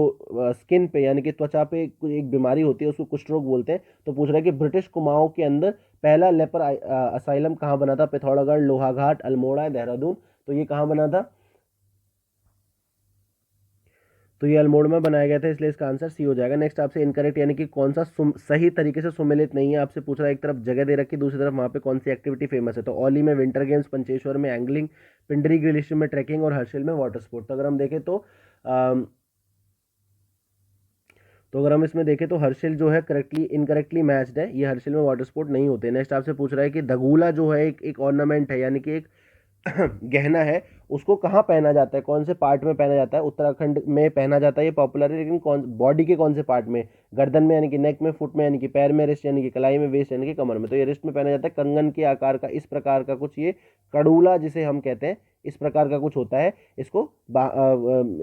स्किन पे यानी कि त्वचा पे एक बीमारी होती है, उसको कुष्ठ रोग बोलते हैं। तो पूछ रहा है कि ब्रिटिश कुमाऊं के अंदर पहला लेपर असाइलम कहाँ बना था, पिथौरागढ़, लोहाघाट, अल्मोड़ा, देहरादून। तो ये कहाँ बना था, तो ये अल्मोड़ा में बनाया गया था, इसलिए इसका आंसर सी हो जाएगा। नेक्स्ट आपसे इनकरेक्ट यानी कि कौन सा सही तरीके से सुमेलित नहीं है, आपसे पूछ रहा है एक तरफ जगह दे रखी, दूसरी तरफ वहाँ पे कौन सी एक्टिविटी फेमस है। तो औली में विंटर गेम्स, पंचेश्वर में एंगलिंग, पिंडरी ग्लेशियर में ट्रैकिंग और हर्षिल में वाटर स्पोर्ट। तो अगर हम देखें तो अगर हम इसमें देखें तो हर्षिल जो है करेक्टली इनकरेक्टली मैच्ड है, ये हर्षिल में वाटर स्पोर्ट नहीं होते। नेक्स्ट आपसे पूछ रहा है कि दगूला जो है एक ऑर्नामेंट है यानी कि एक गहना है, उसको कहाँ पहना जाता है, कौन से पार्ट में पहना जाता है। उत्तराखंड में पहना जाता है, ये पॉपुलर है, लेकिन कौन बॉडी के कौन से पार्ट में, गर्दन में यानी कि नेक में, फुट में यानी कि पैर में, रिस्ट यानी कि कलाई में, वेस्ट यानी कि कमर में। तो ये रिस्ट में पहना जाता है, कंगन के आकार का इस प्रकार का कुछ, ये कड़ूला जिसे हम कहते हैं, इस प्रकार का कुछ होता है, इसको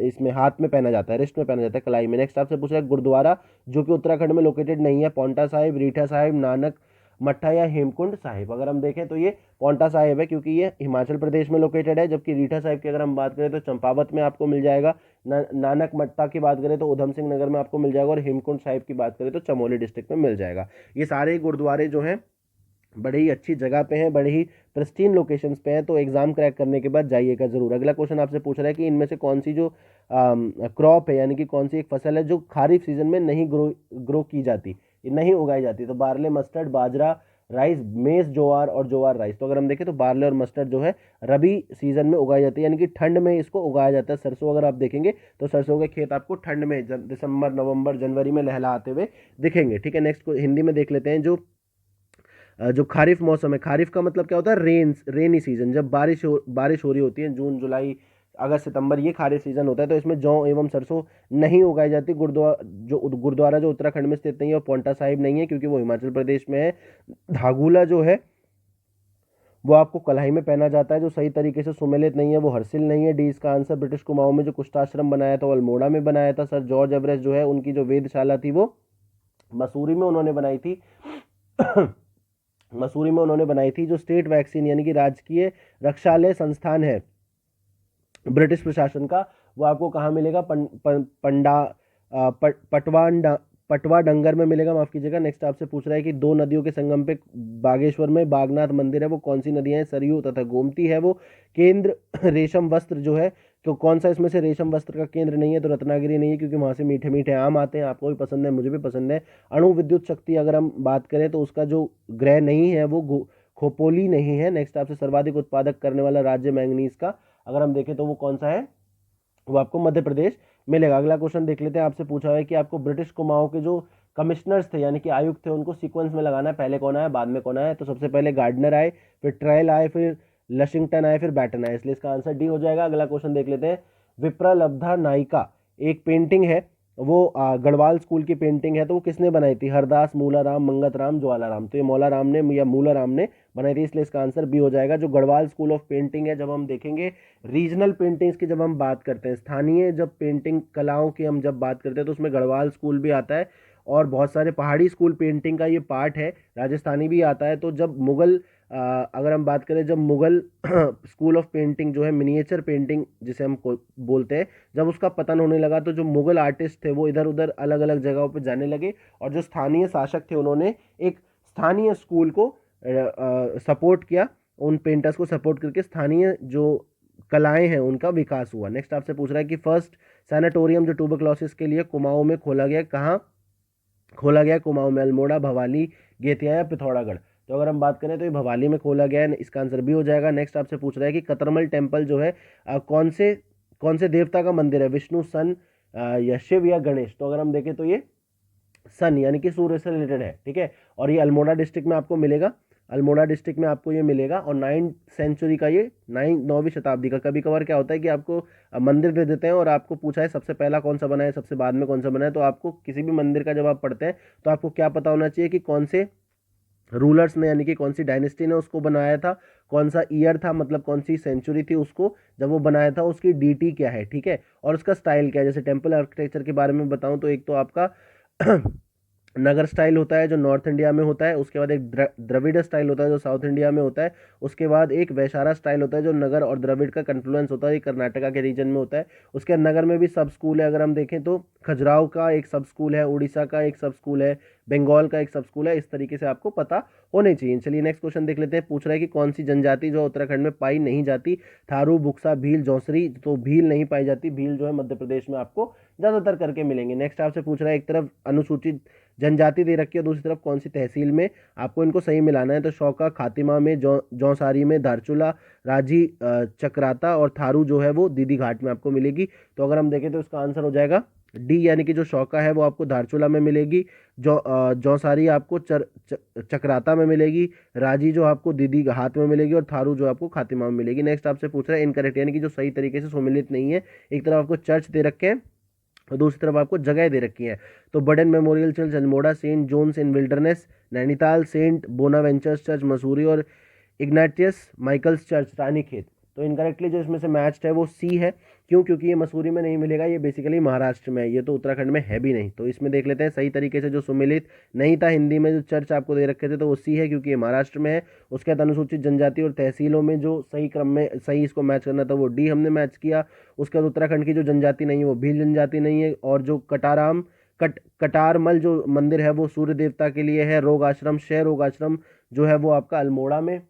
इसमें हाथ में पहना जाता है, रिस्ट में पहना जाता है, कलाई में। नेक्स्ट आपसे पूछ रहा है गुरुद्वारा जो कि उत्तराखंड में लोकेटेड नहीं है, पौंटा साहिब, रीठा साहिब, नानक मट्ठा या हेमकुंड साहिब। अगर हम देखें तो ये पौंटा साहिब है, क्योंकि ये हिमाचल प्रदेश में लोकेटेड है, जबकि रीठा साहिब की अगर हम बात करें तो चंपावत में आपको मिल जाएगा, नानक मट्टा की बात करें तो उधम सिंह नगर में आपको मिल जाएगा, और हेमकुंड साहिब की बात करें तो चमोली डिस्ट्रिक्ट में मिल जाएगा। ये सारे गुरुद्वारे जो हैं बड़े ही अच्छी जगह पे हैं, बड़े ही प्रिस्टीन लोकेशंस पे हैं, तो एग्जाम क्रैक करने के बाद जाइएगा जरूर। अगला क्वेश्चन आपसे पूछ रहा है कि इनमें से कौन सी जो क्रॉप है यानी कि कौन सी एक फसल है जो खारिफ सीजन में नहीं ग्रो की जाती, नहीं उगाई जाती। तो बार्ले, मस्टर्ड, बाजरा, राइस, मेज, ज्वार और ज्वार राइस। तो अगर हम देखें तो बार्ले और मस्टर्ड जो है रबी सीजन में उगाई जाती है, यानी कि ठंड में इसको उगाया जाता है। सरसों अगर आप देखेंगे तो सरसों के खेत आपको ठंड में दिसंबर, नवंबर, जनवरी में लहलाते हुए दिखेंगे, ठीक है। नेक्स्ट हिंदी में देख लेते हैं, जो खारिफ मौसम है, खारिफ का मतलब क्या होता है, रेनी सीजन, जब बारिश हो रही होती है, जून, जुलाई, अगस्त, सितंबर, ये खारिफ सीजन होता है। तो इसमें जौ एवं सरसों नहीं उगाई जाती। गुरुद्वारा जो उत्तराखंड में स्थित नहीं है, और पौंटा साहिब नहीं है क्योंकि वो हिमाचल प्रदेश में है। धागुला जो है वो आपको कलाई में पहना जाता है, जो सही तरीके से सुमेलित नहीं है, वो हर्षिल नहीं है, डी इसका आंसर। ब्रिटिश कुमाऊं में जो कुष्ठाश्रम बनाया था वो अल्मोड़ा में बनाया था। सर जॉर्ज एवरेस्ट जो है उनकी जो वेधशाला थी वो मसूरी में उन्होंने बनाई थी मसूरी में उन्होंने बनाई थी। जो स्टेट वैक्सीन यानी कि राजकीय रक्षालय संस्थान है ब्रिटिश प्रशासन का, वो आपको कहाँ मिलेगा, पटवा डंगर में मिलेगा, माफ कीजिएगा। नेक्स्ट आपसे पूछ रहा है कि 2 नदियों के संगम पे बागेश्वर में बागनाथ मंदिर है, वो कौन सी नदियां हैं, सरयू तथा गोमती है वो। केंद्र रेशम वस्त्र जो है, तो कौन सा इसमें से रेशम वस्त्र का केंद्र नहीं है, तो रत्नागिरी नहीं है, क्योंकि वहाँ से मीठे मीठे आम आते हैं, आपको भी पसंद है, मुझे भी पसंद है। अणु विद्युत शक्ति अगर हम बात करें तो उसका जो ग्रह नहीं है वो खोपोली नहीं है। नेक्स्ट आपसे सर्वाधिक उत्पादक करने वाला राज्य मैंगनीज का अगर हम देखें तो वो कौन सा है, वो आपको मध्य प्रदेश मिलेगा। अगला क्वेश्चन देख लेते हैं, आपसे पूछा है कि आपको ब्रिटिश कुमाऊं के जो कमिश्नर्स थे यानी कि आयुक्त थे उनको सीक्वेंस में लगाना है, पहले कौन आया बाद में कौन आया। तो सबसे पहले गार्डनर आए, फिर ट्रायल आए, फिर लशिंगटन आए, फिर बैटन आए, इसलिए इसका आंसर डी हो जाएगा। अगला क्वेश्चन देख लेते हैं। विप्रलब्धा नायिका एक पेंटिंग है, वो गढ़वाल स्कूल की पेंटिंग है, तो वो किसने बनाई थी? हरदास, मूलाराम, मंगतराम, ज्वालाराम। तो ये मौलाराम ने या मूलाराम ने बनाई थी, इसलिए इसका आंसर बी हो जाएगा। जो गढ़वाल स्कूल ऑफ पेंटिंग है, जब हम देखेंगे रीजनल पेंटिंग्स की जब हम बात करते हैं, स्थानीय जब पेंटिंग कलाओं की हम जब बात करते हैं, तो उसमें गढ़वाल स्कूल भी आता है और बहुत सारे पहाड़ी स्कूल पेंटिंग का ये पार्ट है, राजस्थानी भी आता है। तो जब मुगल अगर हम बात करें, जब मुगल स्कूल ऑफ पेंटिंग जो है मिनिएचर पेंटिंग जिसे हम बोलते हैं, जब उसका पतन होने लगा तो जो मुगल आर्टिस्ट थे वो इधर उधर अलग अलग जगहों पर जाने लगे और जो स्थानीय शासक थे उन्होंने एक स्थानीय स्कूल को सपोर्ट किया, उन पेंटर्स को सपोर्ट करके स्थानीय जो कलाएं हैं उनका विकास हुआ। नेक्स्ट आपसे पूछ रहा है कि फर्स्ट सैनाटोरियम जो ट्यूबरक्लोसिस के लिए कुमाऊं में खोला गया, कहाँ खोला गया? कुमाऊं में, अल्मोड़ा, भवाली, गेतिया या पिथौरागढ़। तो अगर हम बात करें तो ये भवाली में खोला गया है, इसका आंसर भी हो जाएगा। नेक्स्ट आपसे पूछ रहा है कि कतरमल टेम्पल जो है कौन से देवता का मंदिर है? विष्णु, सन या शिव या गणेश। तो अगर हम देखें तो ये सन यानी कि सूर्य से रिलेटेड है, ठीक है। और ये अल्मोड़ा डिस्ट्रिक्ट में आपको मिलेगा, अल्मोड़ा डिस्ट्रिक्ट में आपको ये मिलेगा। और 9th सेंचुरी का ये 9वीं शताब्दी का। कभी कभार क्या होता है कि आपको मंदिर दे देते हैं और आपको पूछा है सबसे पहला कौन सा बना है, सबसे बाद में कौन सा बना है। तो आपको किसी भी मंदिर का जब आप पढ़ते हैं तो आपको क्या पता होना चाहिए कि कौन से रूलर्स ने यानी कि कौन सी डायनेस्टी ने उसको बनाया था, कौन सा ईयर था, मतलब कौन सी सेंचुरी थी उसको जब वो बनाया था, उसकी डीटी क्या है, ठीक है, और उसका स्टाइल क्या है। जैसे टेम्पल आर्किटेक्चर के बारे में बताऊं तो एक तो आपका नगर स्टाइल होता है जो नॉर्थ इंडिया में होता है, उसके बाद एक द्रविड़ स्टाइल होता है जो साउथ इंडिया में होता है, उसके बाद एक वैशारा स्टाइल होता है जो नगर और द्रविड़ का कन्फ्लुएंस होता है, ये कर्नाटका के रीजन में होता है। उसके बाद नगर में भी सब स्कूल है, अगर हम देखें तो खजुराहो का एक सब स्कूल है, उड़ीसा का एक सब स्कूल है, बंगाल का एक सब स्कूल है। इस तरीके से आपको पता होने चाहिए। चलिए नेक्स्ट क्वेश्चन देख लेते हैं। पूछ रहा है कि कौन सी जनजाति जो उत्तराखंड में पाई नहीं जाती? थारू, बुक्सा, भील, जौसरी। तो भील नहीं पाई जाती, भील जो है मध्य प्रदेश में आपको ज्यादातर करके मिलेंगे। नेक्स्ट आपसे पूछ रहा है, एक तरफ अनुसूचित जनजाति दे रखी है, दूसरी तरफ कौन सी तहसील में आपको इनको सही मिलाना है? तो शौका, खातिमा में, जौसारी में, धारचूला, राजी, चक्राता और थारू जो है वो दीदी घाट में आपको मिलेगी। तो अगर हम देखें तो इसका आंसर हो जाएगा डी, यानी कि जो शौका है वो आपको धारचूला में मिलेगी, जौसारी आपको चक्राता में मिलेगी, राजी जो आपको दीदी हाथ में मिलेगी और थारू जो आपको खातिमा में मिलेगी। नेक्स्ट आपसे पूछ रहा है इनकरेक्ट, यानी कि जो सही तरीके से सुमिलित नहीं है। एक तरफ आपको चर्च दे रखे हैं और दूसरी तरफ आपको जगह दे रखी है। तो Burden memorial church Almora, Saint John's in Wilderness Nainital, Saint Bonaventure's church Mussoorie और इग्नाटियस माइकल्स चर्च रानीखेत। तो इनकरेक्टली जो इसमें से मैच्ड है वो सी है। क्यों? क्योंकि ये मसूरी में नहीं मिलेगा, ये बेसिकली महाराष्ट्र में है, ये तो उत्तराखंड में है भी नहीं। तो इसमें देख लेते हैं सही तरीके से जो सुमिलित नहीं था हिंदी में जो चर्च आपको दे रखे थे तो वो सी है, क्योंकि ये महाराष्ट्र में है। उसके बाद अनुसूचित जनजाति और तहसीलों में जो सही क्रम में सही इसको मैच करना था वो डी हमने मैच किया। उसके बाद उत्तराखंड की जो जनजाति नहीं है वो भील जनजाति नहीं है। और जो कटारमल जो मंदिर है वो सूर्य देवता के लिए है। रोग आश्रम, शय रोग आश्रम जो है वो आपका अल्मोड़ा में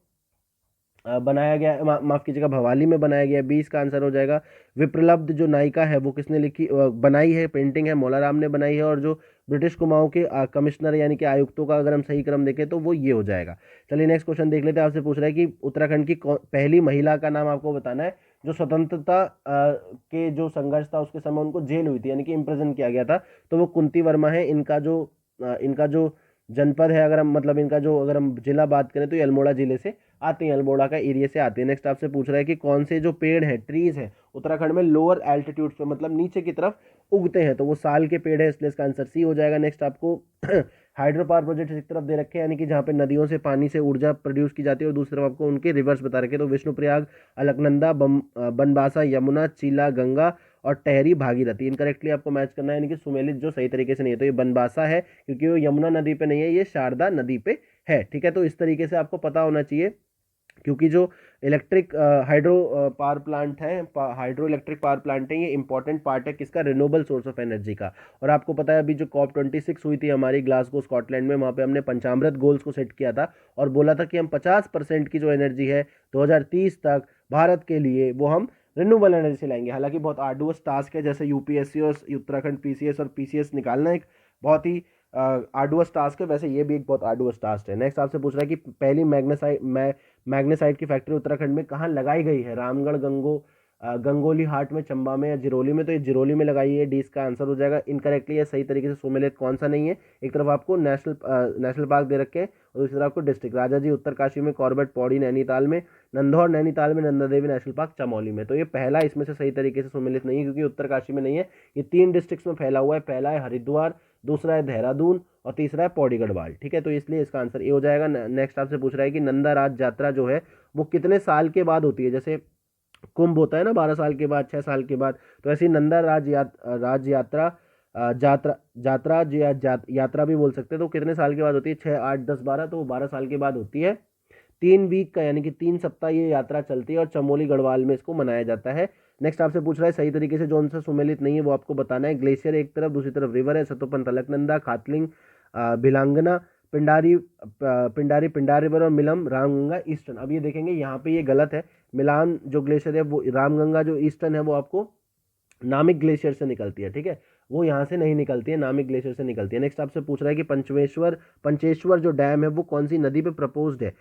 बनाया गया है, माफ कीजिएगा भवाली में बनाया गया है। 20 का आंसर हो जाएगा। विप्रलब्ध जो नायिका है वो किसने लिखी बनाई है? पेंटिंग है, मौलाराम ने बनाई है। और जो ब्रिटिश कुमाऊं के कमिश्नर यानी कि आयुक्तों का अगर हम सही क्रम देखें तो वो ये हो जाएगा। चलिए नेक्स्ट क्वेश्चन देख लेते हैं। आपसे पूछ रहा है कि उत्तराखंड की पहली महिला का नाम आपको बताना है जो स्वतंत्रता के जो संघर्ष था उसके समय उनको जेल हुई थी यानी कि इम्प्रिजन किया गया था। तो वो कुंती वर्मा है। इनका जो जनपद है, अगर हम मतलब इनका जो अगर हम जिला बात करें तो ये अल्मोड़ा जिले से आते हैं, अल्मोड़ा का एरिया से आते हैं। नेक्स्ट आपसे पूछ रहा है कि कौन से जो पेड़ है, ट्रीज है उत्तराखंड में लोअर एल्टीट्यूड पे मतलब नीचे की तरफ उगते हैं? तो वो साल के पेड़ है, इसलिए इसका आंसर सी हो जाएगा। नेक्स्ट आपको हाइड्रो पावर प्रोजेक्ट एक तरफ दे रखे हैं यानी कि जहाँ पे नदियों से पानी से ऊर्जा प्रोड्यूस की जाती है, और दूसरी तरफ आपको उनके रिवर्स बता रखे हैं। तो विष्णुप्रयाग, अलकनंदा, बनबासा, यमुना, चीला, गंगा और टहरी, भागीरथी। इनकरेक्टली आपको मैच करना है यानी कि सुमेलित जो सही तरीके से नहीं है। तो ये बनबासा है क्योंकि वो यमुना नदी पे नहीं है, ये शारदा नदी पे है, ठीक है। तो इस तरीके से आपको पता होना चाहिए क्योंकि जो इलेक्ट्रिक हाइड्रो पावर प्लांट है, हाइड्रो इलेक्ट्रिक पावर प्लांट है, ये इंपॉर्टेंट पार्ट है किसका? रिन्यूएबल सोर्स ऑफ एनर्जी का। और आपको पता है अभी जो COP26 हुई थी हमारी ग्लासगो स्कॉटलैंड में, वहाँ पे हमने पंचामृत गोल्स को सेट किया था और बोला था कि हम 50% की जो एनर्जी है 2030 तक भारत के लिए वो हम रिन्यूएबल एनर्जी से लाएंगे। हालांकि बहुत आर्डुअस टास्क है, जैसे यूपीएससी और उत्तराखंड पीसीएस और पीसीएस निकालना एक बहुत ही आर्डुअस टास्क है, वैसे ये भी एक बहुत आर्डुअस टास्क है। नेक्स्ट आपसे पूछ रहा है कि पहली मैग्नेसाइट की फैक्ट्री उत्तराखंड में कहाँ लगाई गई है? रामगढ़, गंगोली हाट में, चंबा में या जिरोली में, तो ये जिरोली में लगाइए, डी इसका आंसर हो जाएगा। इनकरेक्टली या सही तरीके से सुमेलित कौन सा नहीं है, एक तरफ आपको नेशनल पार्क दे रखे हैं और दूसरी तरफ आपको डिस्ट्रिक्ट, राजाजी उत्तरकाशी में, कॉर्बेट पौड़ी नैनीताल में, नंदौर नैनीताल में, नंदा देवी नेशनल पार्क चमोली में। तो ये पहला इसमें से सही तरीके से सुमेलित नहीं है क्योंकि उत्तरकाशी में नहीं है, ये 3 डिस्ट्रिक्ट्स में फैला हुआ है। पहला है हरिद्वार, दूसरा है देहरादून और तीसरा है पौड़ी गढ़वाल। ठीक है, तो इसलिए इसका आंसर ये हो जाएगा। नेक्स्ट आपसे पूछ रहा है कि नंदा राज यात्रा जो है वो कितने साल के बाद होती है। जैसे कुंभ होता है ना 12 साल के बाद, 6 साल के बाद, तो ऐसी नंदा राज यात्रा यात्रा भी बोल सकते हैं। तो कितने साल के बाद होती है, 6, 8, 10, 12, तो वो 12 साल के बाद होती है। 3 वीक का यानी कि 3 सप्ताह ये यात्रा चलती है और चमोली गढ़वाल में इसको मनाया जाता है। नेक्स्ट आपसे पूछ रहा है सही तरीके से जो सा सुमेलित नहीं है वो आपको बताना है। ग्लेशियर एक तरफ, दूसरी तरफ रिवर है, सतोपंथ अलकनंदा, खातलिंग भिलांगना, पिंडारी पिंडार रिवर और मिलम रामगंगा ईस्टर्न। अब ये देखेंगे यहाँ पे ये गलत है, मिलान जो ग्लेशियर है वो, रामगंगा जो ईस्टर्न है वो आपको नामिक ग्लेशियर से निकलती है। ठीक है, वो यहाँ से नहीं निकलती है, नामिक ग्लेशियर से निकलती है। नेक्स्ट आपसे पूछ रहा है कि पंचेश्वर जो डैम है वो कौन सी नदी पे प्रपोज्ड है।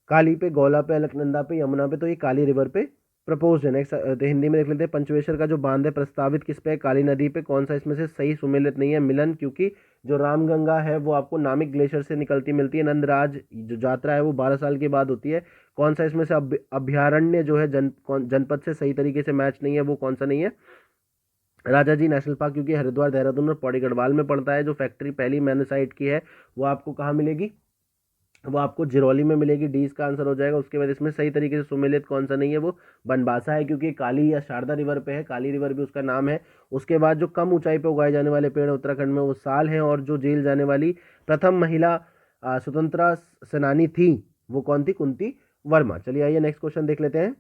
काली पे, गौला पे, अलकनंदा पे, यमुना पे, तो ये काली रिवर पे प्रपोज्ड है। नेक्स्ट हिंदी में देख लेते हैं। पंचवेश्वर का जो बांध है प्रस्तावित किस पे है, काली नदी पे। कौन सा इसमें से सही सुमेलित नहीं है, मिलन, क्योंकि जो रामगंगा है वो आपको नामिक ग्लेशियर से निकलती मिलती है। नंदराज जो यात्रा है वो 12 साल के बाद होती है। कौन सा इसमें से अभ्यारण्य जो है जनपद से सही तरीके से मैच नहीं है, वो कौन सा नहीं है, राजाजी नेशनल पार्क, क्योंकि हरिद्वार, देहरादून और पौड़ी गढ़वाल में पड़ता है। जो फैक्ट्री पहली मैंने साइट की है वो आपको कहाँ मिलेगी, वो आपको जिरौली में मिलेगी, डी इसका आंसर हो जाएगा। उसके बाद इसमें सही तरीके से सुमेलित कौन सा नहीं है, वो बनबासा है क्योंकि काली या शारदा रिवर पे है, काली रिवर भी उसका नाम है। उसके बाद जो कम ऊंचाई पे उगाए जाने वाले पेड़ उत्तराखंड में वो साल है, और जो जेल जाने वाली प्रथम महिला स्वतंत्रता सेनानी थी वो कौन थी, कुंती वर्मा। चलिए आइए नेक्स्ट क्वेश्चन देख लेते हैं।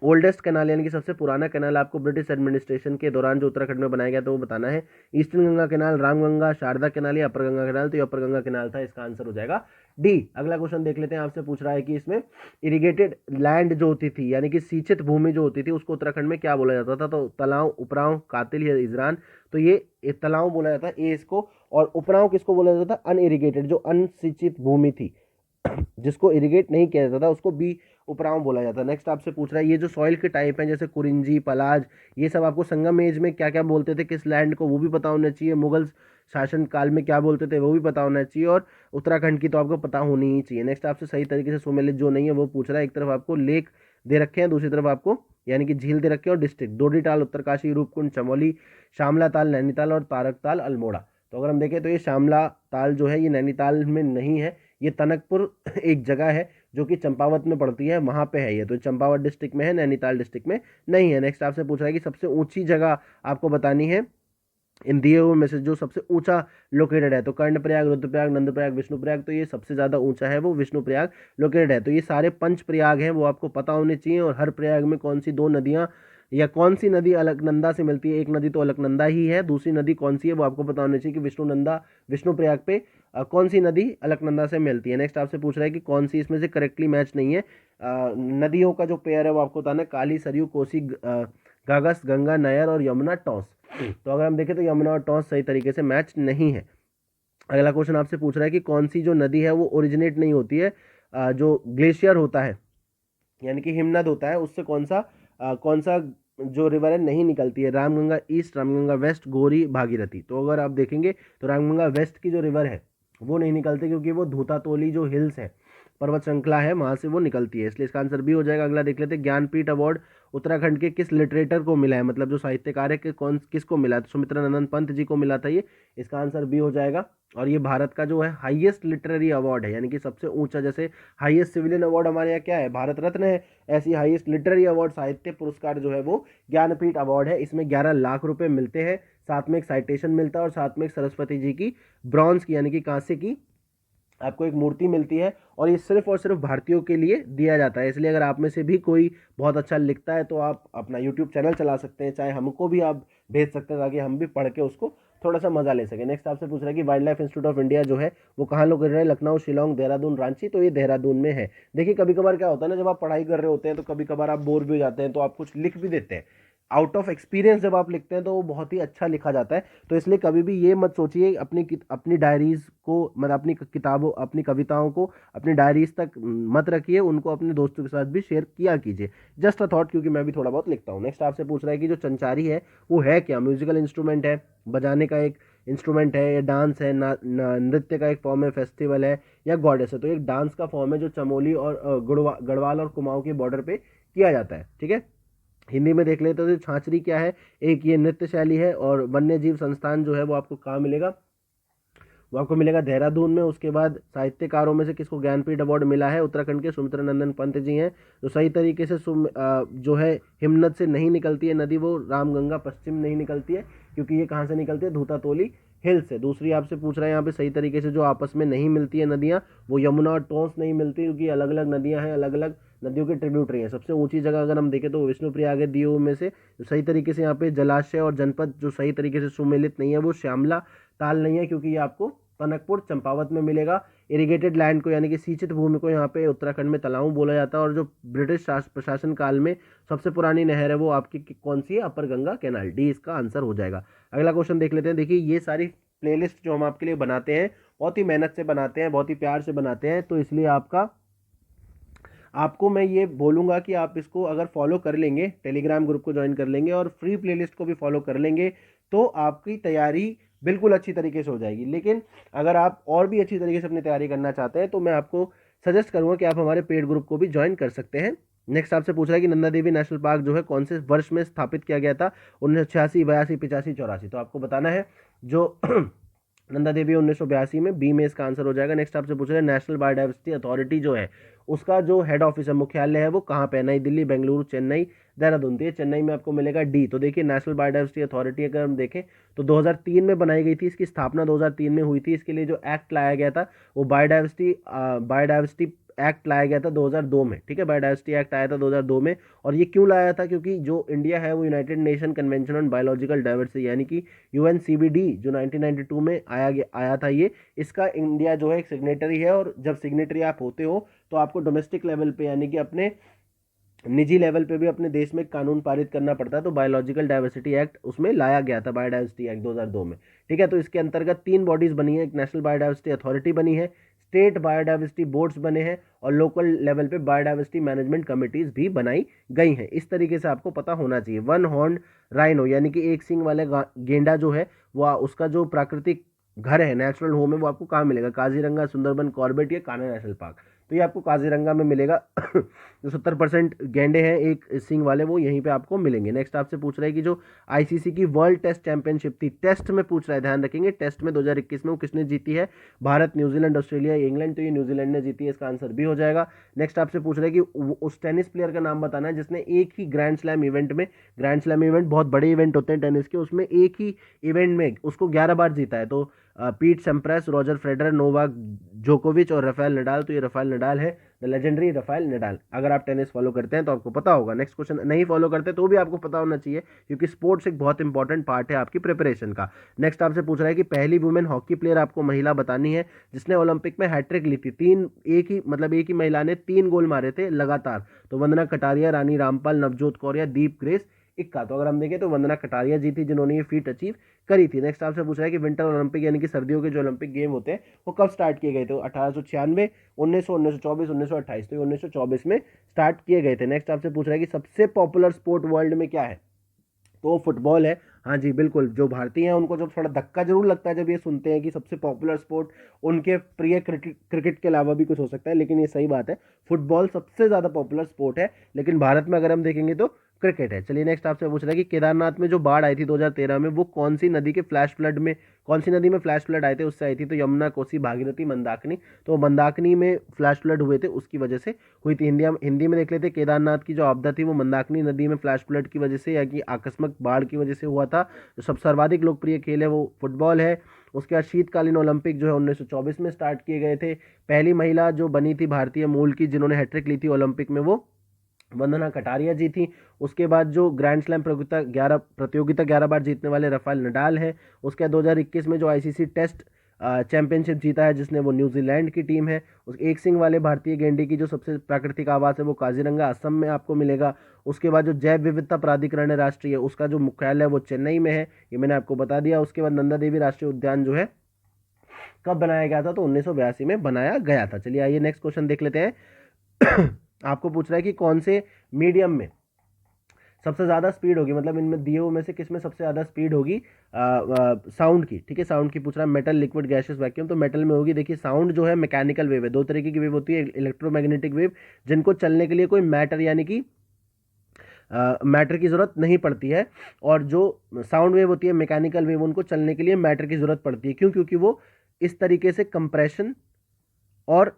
ओल्डेस्ट कैनाल यानी कि सबसे पुराना कैनाल आपको ब्रिटिश एडमिनिस्ट्रेशन के दौरान जो उत्तराखंड में बनाया गया तो वो बताना है। Eastern Ganga canal, Ramganga, Sharda canal या अपर गंगा कैनाल, तो ये अपर गंगा कैनाल था, इसका आंसर हो जाएगा डी। अगला क्वेश्चन देख लेते हैं। आपसे पूछ रहा है कि इसमें इरिगेटेड लैंड जो होती थी यानी कि सिंचित भूमि जो होती थी उसको उत्तराखंड में क्या बोला जाता था, तो तलाव, उपराव, कातिल या इजरान। तो ये तलाव बोला जाता है ए इसको, और उपराव किसको बोला जाता था, अनइरिगेटेड जो अनसिंचित भूमि थी जिसको इरिगेट नहीं किया जाता था उसको बी उपराव बोला जाता है। नेक्स्ट आपसे पूछ रहा है ये जो सॉइल के टाइप हैं जैसे कुरिंजी, पलाज, ये सब आपको संगम एज में क्या क्या बोलते थे, किस लैंड को, वो भी पता होना चाहिए। मुगल शासन काल में क्या बोलते थे वो भी पता होना चाहिए, और उत्तराखंड की तो आपको पता होनी ही चाहिए। नेक्स्ट आपसे सही तरीके से सुमेलित जो नहीं है वो पूछ रहा है। एक तरफ आपको लेक दे रखे हैं, दूसरी तरफ आपको यानी कि झील दे रखे हैं, और डिस्ट्रिक्ट डोडीताल उत्तरकाशी, रूपकुंड चमोली, शामला ताल नैनीताल और तारक ताल अल्मोड़ा। तो अगर हम देखें तो ये शामला ताल जो है ये नैनीताल में नहीं है, ये तनकपुर एक जगह है जो कि चंपावत में पड़ती है, वहाँ पे है ये, तो चंपावत डिस्ट्रिक्ट में है, नैनीताल डिस्ट्रिक्ट में नहीं है। नेक्स्ट आपसे पूछ रहा है कि सबसे ऊंची जगह आपको बतानी है इन दिए हुए में से जो सबसे ऊंचा लोकेटेड है, तो कर्णप्रयाग, रुद्रप्रयाग, नंदप्रयाग, विष्णुप्रयाग, तो ये सबसे ज़्यादा ऊंचा है वो विष्णुप्रयाग लोकेटेड है। तो ये सारे 5 प्रयाग हैं वो आपको पता होने चाहिए, और हर प्रयाग में कौन सी 2 नदियाँ या कौन सी नदी अलकनंदा से मिलती है, एक नदी तो अलकनंदा ही है, दूसरी नदी कौन सी है वो आपको पता होना चाहिए कि विष्णुप्रयाग पे कौन सी नदी अलकनंदा से मिलती है। नेक्स्ट आपसे पूछ रहा है कि कौन सी इसमें से करेक्टली मैच नहीं है। नदियों का जो पेयर है वो आपको बताना है, काली, सरयू, कोसी, गागस, गंगा, नयर और यमुना टॉस। तो अगर हम देखें तो यमुना और टॉस सही तरीके से मैच नहीं है। अगला क्वेश्चन आपसे पूछ रहा है कि कौन सी जो नदी है वो ओरिजिनेट नहीं होती है, जो ग्लेशियर होता है यानी कि हिमनद होता है उससे कौन सा जो रिवर है नहीं निकलती है, रामगंगा ईस्ट, रामगंगा वेस्ट, गौरी, भागीरथी। तो अगर आप देखेंगे तो रामगंगा वेस्ट की जो रिवर है वो नहीं निकलती क्योंकि वो धूतातोली जो हिल्स है, पर्वत श्रृंखला है, वहाँ से वो निकलती है, इसलिए इसका आंसर भी हो जाएगा। अगला देख लेते हैं। ज्ञानपीठ अवार्ड उत्तराखंड के किस लिटरेटर को मिला है, मतलब जो साहित्यकार है किसको मिला है, तो सुमित्रा नंदन पंत जी को मिला था ये, इसका आंसर भी हो जाएगा। और ये भारत का जो है हाईएस्ट लिटरेरी अवार्ड है यानी कि सबसे ऊंचा, जैसे हाईएस्ट सिविलियन अवार्ड हमारे यहाँ क्या है, भारत रत्न है, ऐसी हाईएस्ट लिटरेरी अवार्ड साहित्य पुरस्कार जो है वो ज्ञानपीठ अवार्ड है। इसमें 11 लाख रुपए मिलते हैं, साथ में एक साइटेशन मिलता है और साथ में एक सरस्वती जी की ब्रॉन्ज की यानी कि कांसे की आपको एक मूर्ति मिलती है, और ये सिर्फ और सिर्फ भारतीयों के लिए दिया जाता है। इसलिए अगर आप में से भी कोई बहुत अच्छा लिखता है तो आप अपना यूट्यूब चैनल चला सकते हैं, चाहे हमको भी आप भेज सकते हैं ताकि हम भी पढ़ के उसको थोड़ा सा मजा ले सकें। नेक्स्ट आपसे पूछ रहा है कि wild life institute of India जो है वो कहाँ लोकेटेड है, लखनऊ, शिलोंग, देहरादून, रांची, तो ये देहरादून में है। देखिए कभी कभार क्या होता है ना, जब आप पढ़ाई कर रहे होते हैं तो कभी कभार आप बोर भी हो जाते हैं तो आप कुछ लिख भी देते हैं, आउट ऑफ एक्सपीरियंस जब आप लिखते हैं तो वो बहुत ही अच्छा लिखा जाता है। तो इसलिए कभी भी ये मत सोचिए अपनी डायरीज को, मतलब अपनी किताबों, अपनी कविताओं को अपनी डायरीज तक मत रखिए, उनको अपने दोस्तों के साथ भी शेयर किया कीजिए। जस्ट अ थॉट, क्योंकि मैं भी थोड़ा बहुत लिखता हूँ। नेक्स्ट आपसे पूछ रहा है कि जो चंचारी है वो है क्या? म्यूजिकल इंस्ट्रूमेंट है, बजाने का एक इंस्ट्रूमेंट है, या डांस है, नृत्य का एक फॉर्म है, फेस्टिवल है, या गॉडेस है? तो एक डांस का फॉर्म है जो चमोली और गढ़वाल और कुमाऊं के बॉर्डर पे किया जाता है। ठीक है, हिंदी में देख लेते तो छाछरी क्या है? एक ये नृत्य शैली है। और वन्य जीव संस्थान जो है वो आपको कहाँ मिलेगा? वो आपको मिलेगा देहरादून में। उसके बाद साहित्यकारों में से किसको ज्ञानपीठ अवार्ड मिला है? उत्तराखंड के सुमित्रा नंदन पंत जी हैं। जो सही तरीके से जो है हिमनद से नहीं निकलती है नदी, वो रामगंगा पश्चिम नहीं निकलती है, क्योंकि ये कहाँ से निकलती है? धूतातोली हिल से। दूसरी आपसे पूछ रहा है यहाँ पे सही तरीके से जो आपस में नहीं मिलती है नदियाँ, वो यमुना और टोंस नहीं मिलती, क्योंकि अलग अलग नदियाँ हैं, अलग अलग नदियों की ट्रिब्यूटरी है। सबसे ऊंची जगह अगर हम देखें तो विष्णुप्रिया के दीव में से जो सही तरीके से यहाँ पे जलाशय और जनपद जो सही तरीके से सुमेलित नहीं है वो श्यामला ताल नहीं है, क्योंकि ये आपको टनकपुर चंपावत में मिलेगा। इरिगेटेड लैंड को यानी कि सिंचित भूमि को यहाँ पे उत्तराखंड में तलाऊ बोला जाता है। और जो ब्रिटिश प्रशासन काल में सबसे पुरानी नहर है वो आपकी कौन सी है? अपर गंगा कैनाल। डी इसका आंसर हो जाएगा। अगला क्वेश्चन देख लेते हैं। देखिए ये सारी प्लेलिस्ट जो हम आपके लिए बनाते हैं बहुत ही मेहनत से बनाते हैं, बहुत ही प्यार से बनाते हैं, तो इसलिए आपको मैं ये बोलूँगा कि आप इसको अगर फॉलो कर लेंगे, टेलीग्राम ग्रुप को ज्वाइन कर लेंगे और फ्री प्लेलिस्ट को भी फॉलो कर लेंगे, तो आपकी तैयारी बिल्कुल अच्छी तरीके से हो जाएगी। लेकिन अगर आप और भी अच्छी तरीके से अपनी तैयारी करना चाहते हैं तो मैं आपको सजेस्ट करूँगा कि आप हमारे पेड ग्रुप को भी ज्वाइन कर सकते हैं। नेक्स्ट आपसे पूछ रहा है कि नंदा देवी नेशनल पार्क जो है कौन से वर्ष में स्थापित किया गया था? 1986, 82, 85, 84। तो आपको बताना है जो नंदा देवी 1982 में, बी में इसका आंसर हो जाएगा। नेक्स्ट आपसे पूछ रहे हैं नेशनल बायोडाइवर्सिटी अथॉरिटी जो है उसका जो हेड ऑफिस है, मुख्यालय है, वो कहाँ पे है? नई दिल्ली, बेंगलुरु, चेन्नई, देहरादून। तो ये चेन्नई में आपको मिलेगा डी। तो देखिए नेशनल बायोडाइवर्सिटी अथॉरिटी अगर हम देखें तो 2003 में बनाई गई थी, इसकी स्थापना 2003 में हुई थी। इसके लिए जो एक्ट लाया गया था वो बायोडाइवर्सिटी एक्ट लाया गया था 2002 में। ठीक है, बायोडाइवर्सिटी एक्ट आया था 2002 में। और ये क्यों लाया था? क्योंकि जो इंडिया है वो United nation convention on biological diversity यानी कि यूएनसीबीडी जो 1992 में आया था, ये इसका इंडिया जो है एक सिग्नेटरी है। और जब सिग्नेटरी आप होते हो तो आपको डोमेस्टिक लेवल पे यानी कि अपने निजी लेवल पे भी अपने देश में कानून पारित करना पड़ता है। तो बायोलॉजिकल डाइवर्सिटी एक्ट उसमें लाया गया था, बायोडाइवर्सिटी एक्ट 2002 में। ठीक है, तो इसके अंतर्गत 3 बॉडीज बनी है। एक नेशनल बायोडाइवर्सिटी अथॉरिटी बनी है, स्टेट बायोडाइवर्सिटी बोर्ड्स बने हैं, और लोकल लेवल पे बायोडाइवर्सिटी मैनेजमेंट कमिटीज भी बनाई गई हैं। इस तरीके से आपको पता होना चाहिए। वन हॉर्न राइनो यानी कि एक सींग वाले गेंडा जो है वो उसका जो प्राकृतिक घर है, नेचुरल होम है, वो आपको कहाँ मिलेगा? काजीरंगा, सुंदरबन, कॉर्बेट या कान्हा नेशनल पार्क। तो ये आपको काजीरंगा में मिलेगा। जो 70% गेंडे हैं एक सींग वाले वो यहीं पे आपको मिलेंगे। नेक्स्ट आपसे पूछ रहा है कि जो आईसीसी की वर्ल्ड टेस्ट चैंपियनशिप थी, टेस्ट में पूछ रहा है, ध्यान रखेंगे, टेस्ट में 2021 में वो किसने जीती है? Bharat, New Zealand, Australia, England. तो ये न्यूजीलैंड ने जीती है, इसका आंसर भी हो जाएगा। नेक्स्ट आपसे पूछ रहा है कि उस टेनिस प्लेयर का नाम बताना है जिसने एक ही ग्रैंड स्लैम इवेंट में, ग्रैंड स्लैम इवेंट बहुत बड़े इवेंट होते हैं टेनिस के, उसमें एक ही इवेंट में उसको 11 बार जीता है। तो Pete Sampras, Roger Federer, Novak जोकोविच और राफेल नडाल। तो ये राफेल नडाल है, द लेजेंडरी राफेल नडाल। अगर आप टेनिस फॉलो करते हैं तो आपको पता होगा। नेक्स्ट क्वेश्चन, नहीं फॉलो करते तो भी आपको पता होना चाहिए, क्योंकि स्पोर्ट्स एक बहुत इंपॉर्टेंट पार्ट है आपकी प्रिपरेशन का। नेक्स्ट आपसे पूछ रहा है कि पहली वुमेन हॉकी प्लेयर आपको महिला बतानी है जिसने ओलंपिक में हैट्रिक ली थी। एक ही महिला ने 3 गोल मारे थे लगातार। तो वंदना कटारिया, रानी रामपाल, नवजोत कौर या दीप ग्रेस इक्का। तो अगर हम देखें तो वंदना कटारिया जी थी जिन्होंने ये फीट अचीव करी थी। नेक्स्ट आपसे पूछ रहा है कि विंटर ओलंपिक यानी कि सर्दियों के जो ओलंपिक गेम होते हैं वो कब स्टार्ट किए गए थे? 1896, 1900, 1924, 1928। तो 1924 में स्टार्ट किए गए थे। नेक्स्ट आपसे पूछ रहा है कि सबसे पॉपुलर स्पोर्ट वर्ल्ड में क्या है? तो फुटबॉल है। हाँ जी बिल्कुल, जो भारतीय हैं उनको जब थोड़ा धक्का जरूर लगता है जब ये सुनते हैं कि सबसे पॉपुलर स्पोर्ट उनके प्रिय क्रिकेट के अलावा भी कुछ हो सकता है, लेकिन ये सही बात है, फुटबॉल सबसे ज़्यादा पॉपुलर स्पोर्ट है। लेकिन भारत में अगर हम देखेंगे तो क्रिकेट है। चलिए नेक्स्ट आपसे पूछ रहा है कि केदारनाथ में जो बाढ़ आई थी 2013 में, वो कौन सी नदी में फ्लैश फ्लड आए थे उससे आई थी? तो यमुना, कोसी, भागीरथी, मंदाकिनी। तो मंदाकिनी में फ्लैश फ्लड हुए थे, उसकी वजह से हुई थी। हिंदी में देख लेते, केदारनाथ की जो आपदा थी वो मंदाकिनी नदी में फ्लैश फ्लड की वजह से या कि आकस्मिक बाढ़ की वजह से हुआ था। जो सब सर्वाधिक लोकप्रिय खेल है वो फुटबॉल है। उसके बाद शीतकालीन ओलंपिक जो है 1924 में स्टार्ट किए गए थे। पहली महिला जो बनी थी भारतीय मूल की जिन्होंने हैट्रिक ली थी ओलंपिक में, वो वंदना कटारिया जी थी। उसके बाद जो ग्रैंड स्लैम प्रतियोगिता 11 बार जीतने वाले राफेल नडाल है। उसके बाद 2021 में जो आईसीसी टेस्ट चैंपियनशिप जीता है जिसने, वो न्यूजीलैंड की टीम है। उस एक सिंग वाले भारतीय गेंडे की जो सबसे प्राकृतिक आवास है वो काजीरंगा असम में आपको मिलेगा। उसके बाद जो जैव विविधता प्राधिकरण है राष्ट्रीय, उसका जो मुख्यालय है वो चेन्नई में है, ये मैंने आपको बता दिया। उसके बाद नंदा देवी राष्ट्रीय उद्यान जो है कब बनाया गया था, तो 1982 में बनाया गया था। चलिए आइए नेक्स्ट क्वेश्चन देख लेते हैं। आपको पूछ रहा है कि कौन से मीडियम में सबसे ज़्यादा स्पीड होगी, मतलब इनमें दिए हुए में से किस में सबसे ज़्यादा स्पीड होगी साउंड की। ठीक है, साउंड की पूछ रहा है, मेटल, लिक्विड, गैसियस, वैक्यूम। तो मेटल में होगी। देखिए साउंड जो है मैकेनिकल वेव है, दो तरीके की वेव होती है, इलेक्ट्रोमैग्नेटिक वेव जिनको चलने के लिए कोई मैटर यानी कि मैटर की ज़रूरत नहीं पड़ती है, और जो साउंड वेव होती है मैकेनिकल वेव, उनको चलने के लिए मैटर की ज़रूरत पड़ती है। क्यों? क्योंकि वो इस तरीके से कंप्रेशन और